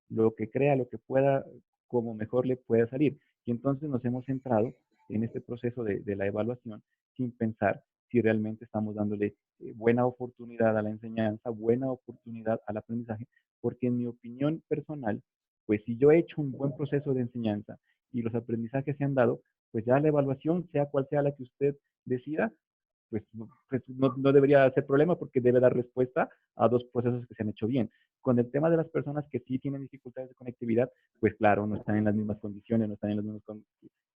lo que crea, lo que pueda, como mejor le pueda salir. Y entonces nos hemos centrado en este proceso de la evaluación sin pensar si realmente estamos dándole buena oportunidad a la enseñanza, buena oportunidad al aprendizaje, porque en mi opinión personal, pues si yo he hecho un buen proceso de enseñanza y los aprendizajes se han dado, pues ya la evaluación, sea cual sea la que usted decida, pues no debería ser problema porque debe dar respuesta a 2 procesos que se han hecho bien. Con el tema de las personas que sí tienen dificultades de conectividad, pues claro, no están en las mismas condiciones, no están en las mismas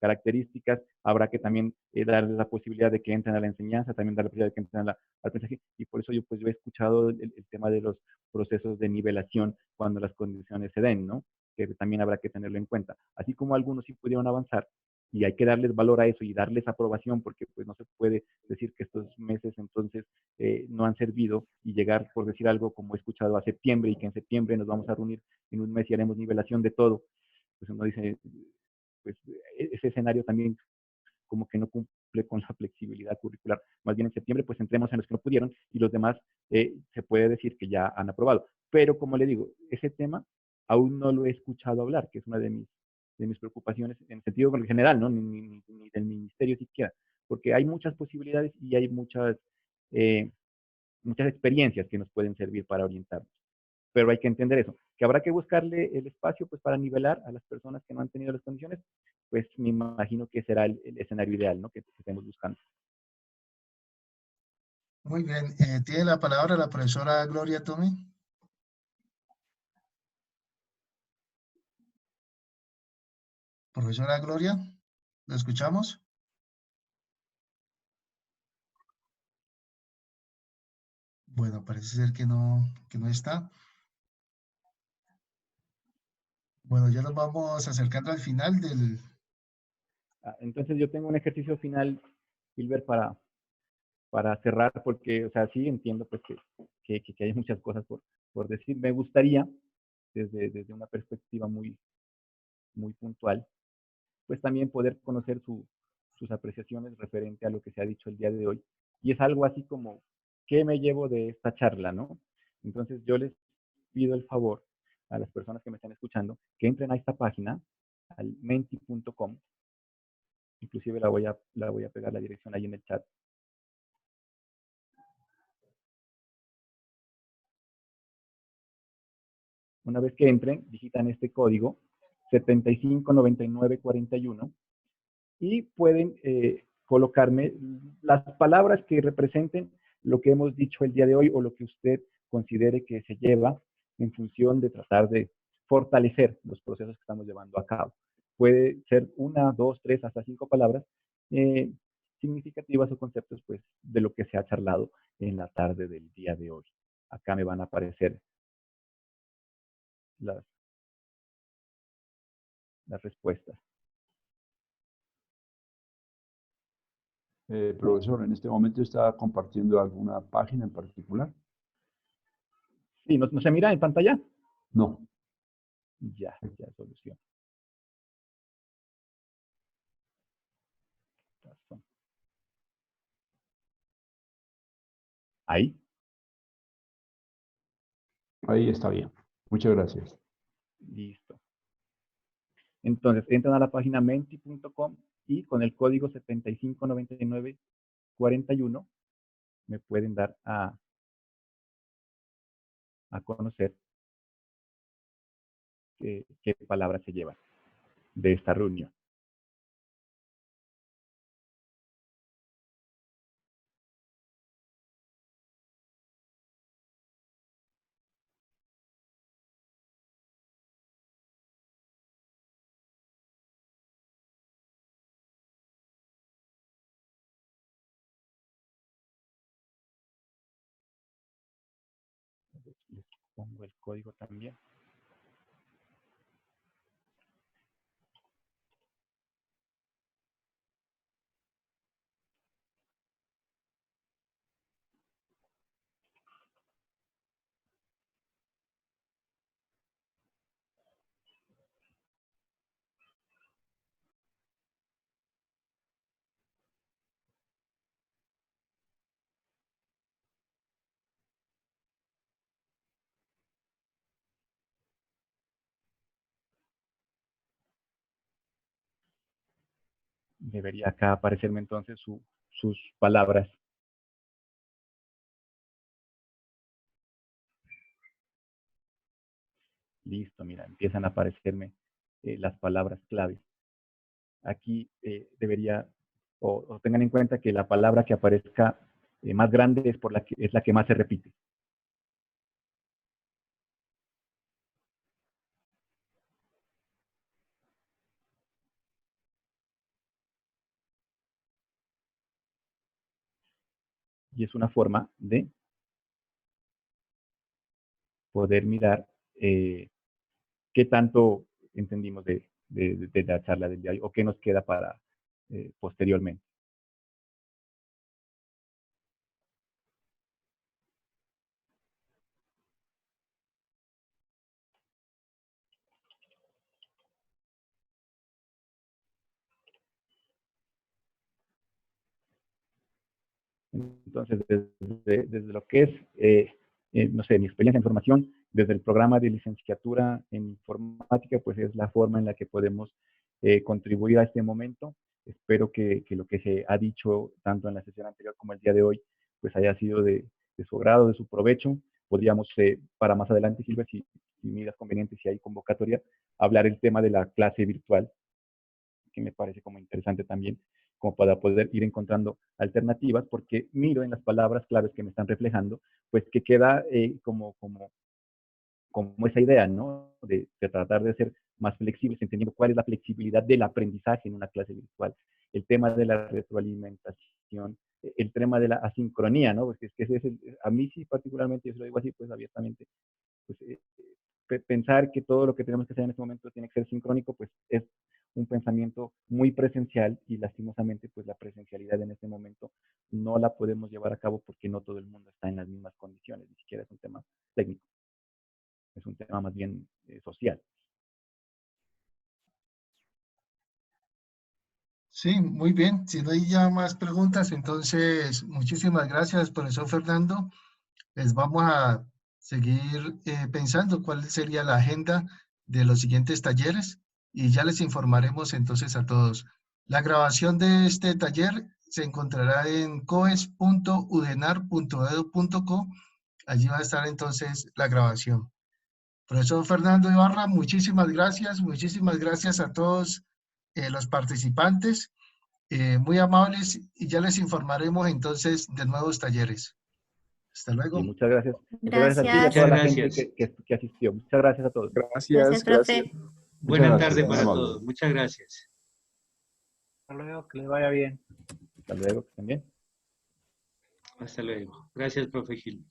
características. Habrá que también darles la posibilidad de que entren a la enseñanza, también dar la posibilidad de que entren al aprendizaje. Y por eso yo he escuchado el tema de los procesos de nivelación cuando las condiciones se den, ¿no? Que también habrá que tenerlo en cuenta. Así como algunos sí pudieron avanzar, y hay que darles valor a eso y darles aprobación, porque pues no se puede decir que estos meses entonces no han servido y llegar, por decir algo, como he escuchado, a septiembre y que en septiembre nos vamos a reunir en un mes y haremos nivelación de todo. Pues uno dice, pues ese escenario también como que no cumple con la flexibilidad curricular. Más bien en septiembre pues entremos en los que no pudieron y los demás se puede decir que ya han aprobado. Pero como le digo, ese tema aún no lo he escuchado hablar, que es una de mis preocupaciones en sentido general, ¿no? Ni del ministerio siquiera, porque hay muchas posibilidades y hay muchas experiencias que nos pueden servir para orientarnos. Pero hay que entender eso, que habrá que buscarle el espacio pues para nivelar a las personas que no han tenido las condiciones, pues me imagino que será el escenario ideal, ¿no? Que estemos buscando. Muy bien. Tiene la palabra la profesora Gloria Tomé. Profesora Gloria, ¿la escuchamos? Bueno, parece ser que no está. Bueno, ya nos vamos acercando al final del... Entonces yo tengo un ejercicio final, Silver, para cerrar, porque, o sea, sí entiendo pues que hay muchas cosas por decir. Me gustaría, desde una perspectiva muy puntual, pues también poder conocer sus apreciaciones referente a lo que se ha dicho el día de hoy. Y es algo así como, ¿qué me llevo de esta charla, no? Entonces yo les pido el favor a las personas que me están escuchando que entren a esta página, al menti.com. Inclusive la voy a pegar la dirección ahí en el chat. Una vez que entren, digitan este código 759941 y pueden colocarme las palabras que representen lo que hemos dicho el día de hoy o lo que usted considere que se lleva en función de tratar de fortalecer los procesos que estamos llevando a cabo. Puede ser una, dos, tres, hasta 5 palabras significativas o conceptos pues, de lo que se ha charlado en la tarde del día de hoy. Acá me van a aparecer las respuestas. Profesor, en este momento está compartiendo alguna página en particular. Sí, ¿no se mira en pantalla? No. Ya solución. Ahí. Ahí está bien. Muchas gracias. Listo. Entonces, entran a la página menti.com y con el código 759941 me pueden dar a conocer qué palabras se llevan de esta reunión. Les pongo el código también. Debería acá aparecerme entonces sus palabras. Listo, mira, empiezan a aparecerme las palabras claves. Aquí debería, o tengan en cuenta que la palabra que aparezca más grande es la que más se repite. Y es una forma de poder mirar qué tanto entendimos de la charla del día de hoy o qué nos queda para posteriormente. Entonces, desde lo que es, no sé, mi experiencia en formación, desde el programa de licenciatura en informática, pues es la forma en la que podemos contribuir a este momento. Espero que lo que se ha dicho tanto en la sesión anterior como el día de hoy, pues haya sido de su agrado, de su provecho. Podríamos, para más adelante, Silvia, si miras conveniente, si hay convocatoria, hablar el tema de la clase virtual, que me parece como interesante también como para poder ir encontrando alternativas, porque miro en las palabras claves que me están reflejando, pues que queda como esa idea, ¿no? De tratar de ser más flexibles, entendiendo cuál es la flexibilidad del aprendizaje en una clase virtual, el tema de la retroalimentación, el tema de la asincronía, ¿no? Porque es que ese es a mí sí particularmente, yo se lo digo así pues abiertamente, pues, pensar que todo lo que tenemos que hacer en este momento tiene que ser sincrónico, pues es un pensamiento muy presencial y lastimosamente pues la presencialidad en este momento no la podemos llevar a cabo porque no todo el mundo está en las mismas condiciones, ni siquiera es un tema técnico, es un tema más bien social. Sí, muy bien. Si no hay ya más preguntas, entonces muchísimas gracias, profesor Fernando. Les vamos a seguir pensando cuál sería la agenda de los siguientes talleres y ya les informaremos entonces a todos. La grabación de este taller se encontrará en coes.udenar.edu.co. Allí va a estar entonces la grabación. Profesor Fernando Ibarra, muchísimas gracias a todos los participantes, muy amables, y ya les informaremos entonces de nuevos talleres. Hasta luego. Y muchas gracias. Muchas gracias a ti y a Gracias. toda la Muchas gente gracias. que asistió. Muchas gracias a todos. Gracias, profe. Muchas Buena gracias, tarde muy para amable. todos. Muchas gracias. Hasta luego, que le vaya bien. Hasta luego, que estén bien. Hasta luego. Gracias, profe Gil.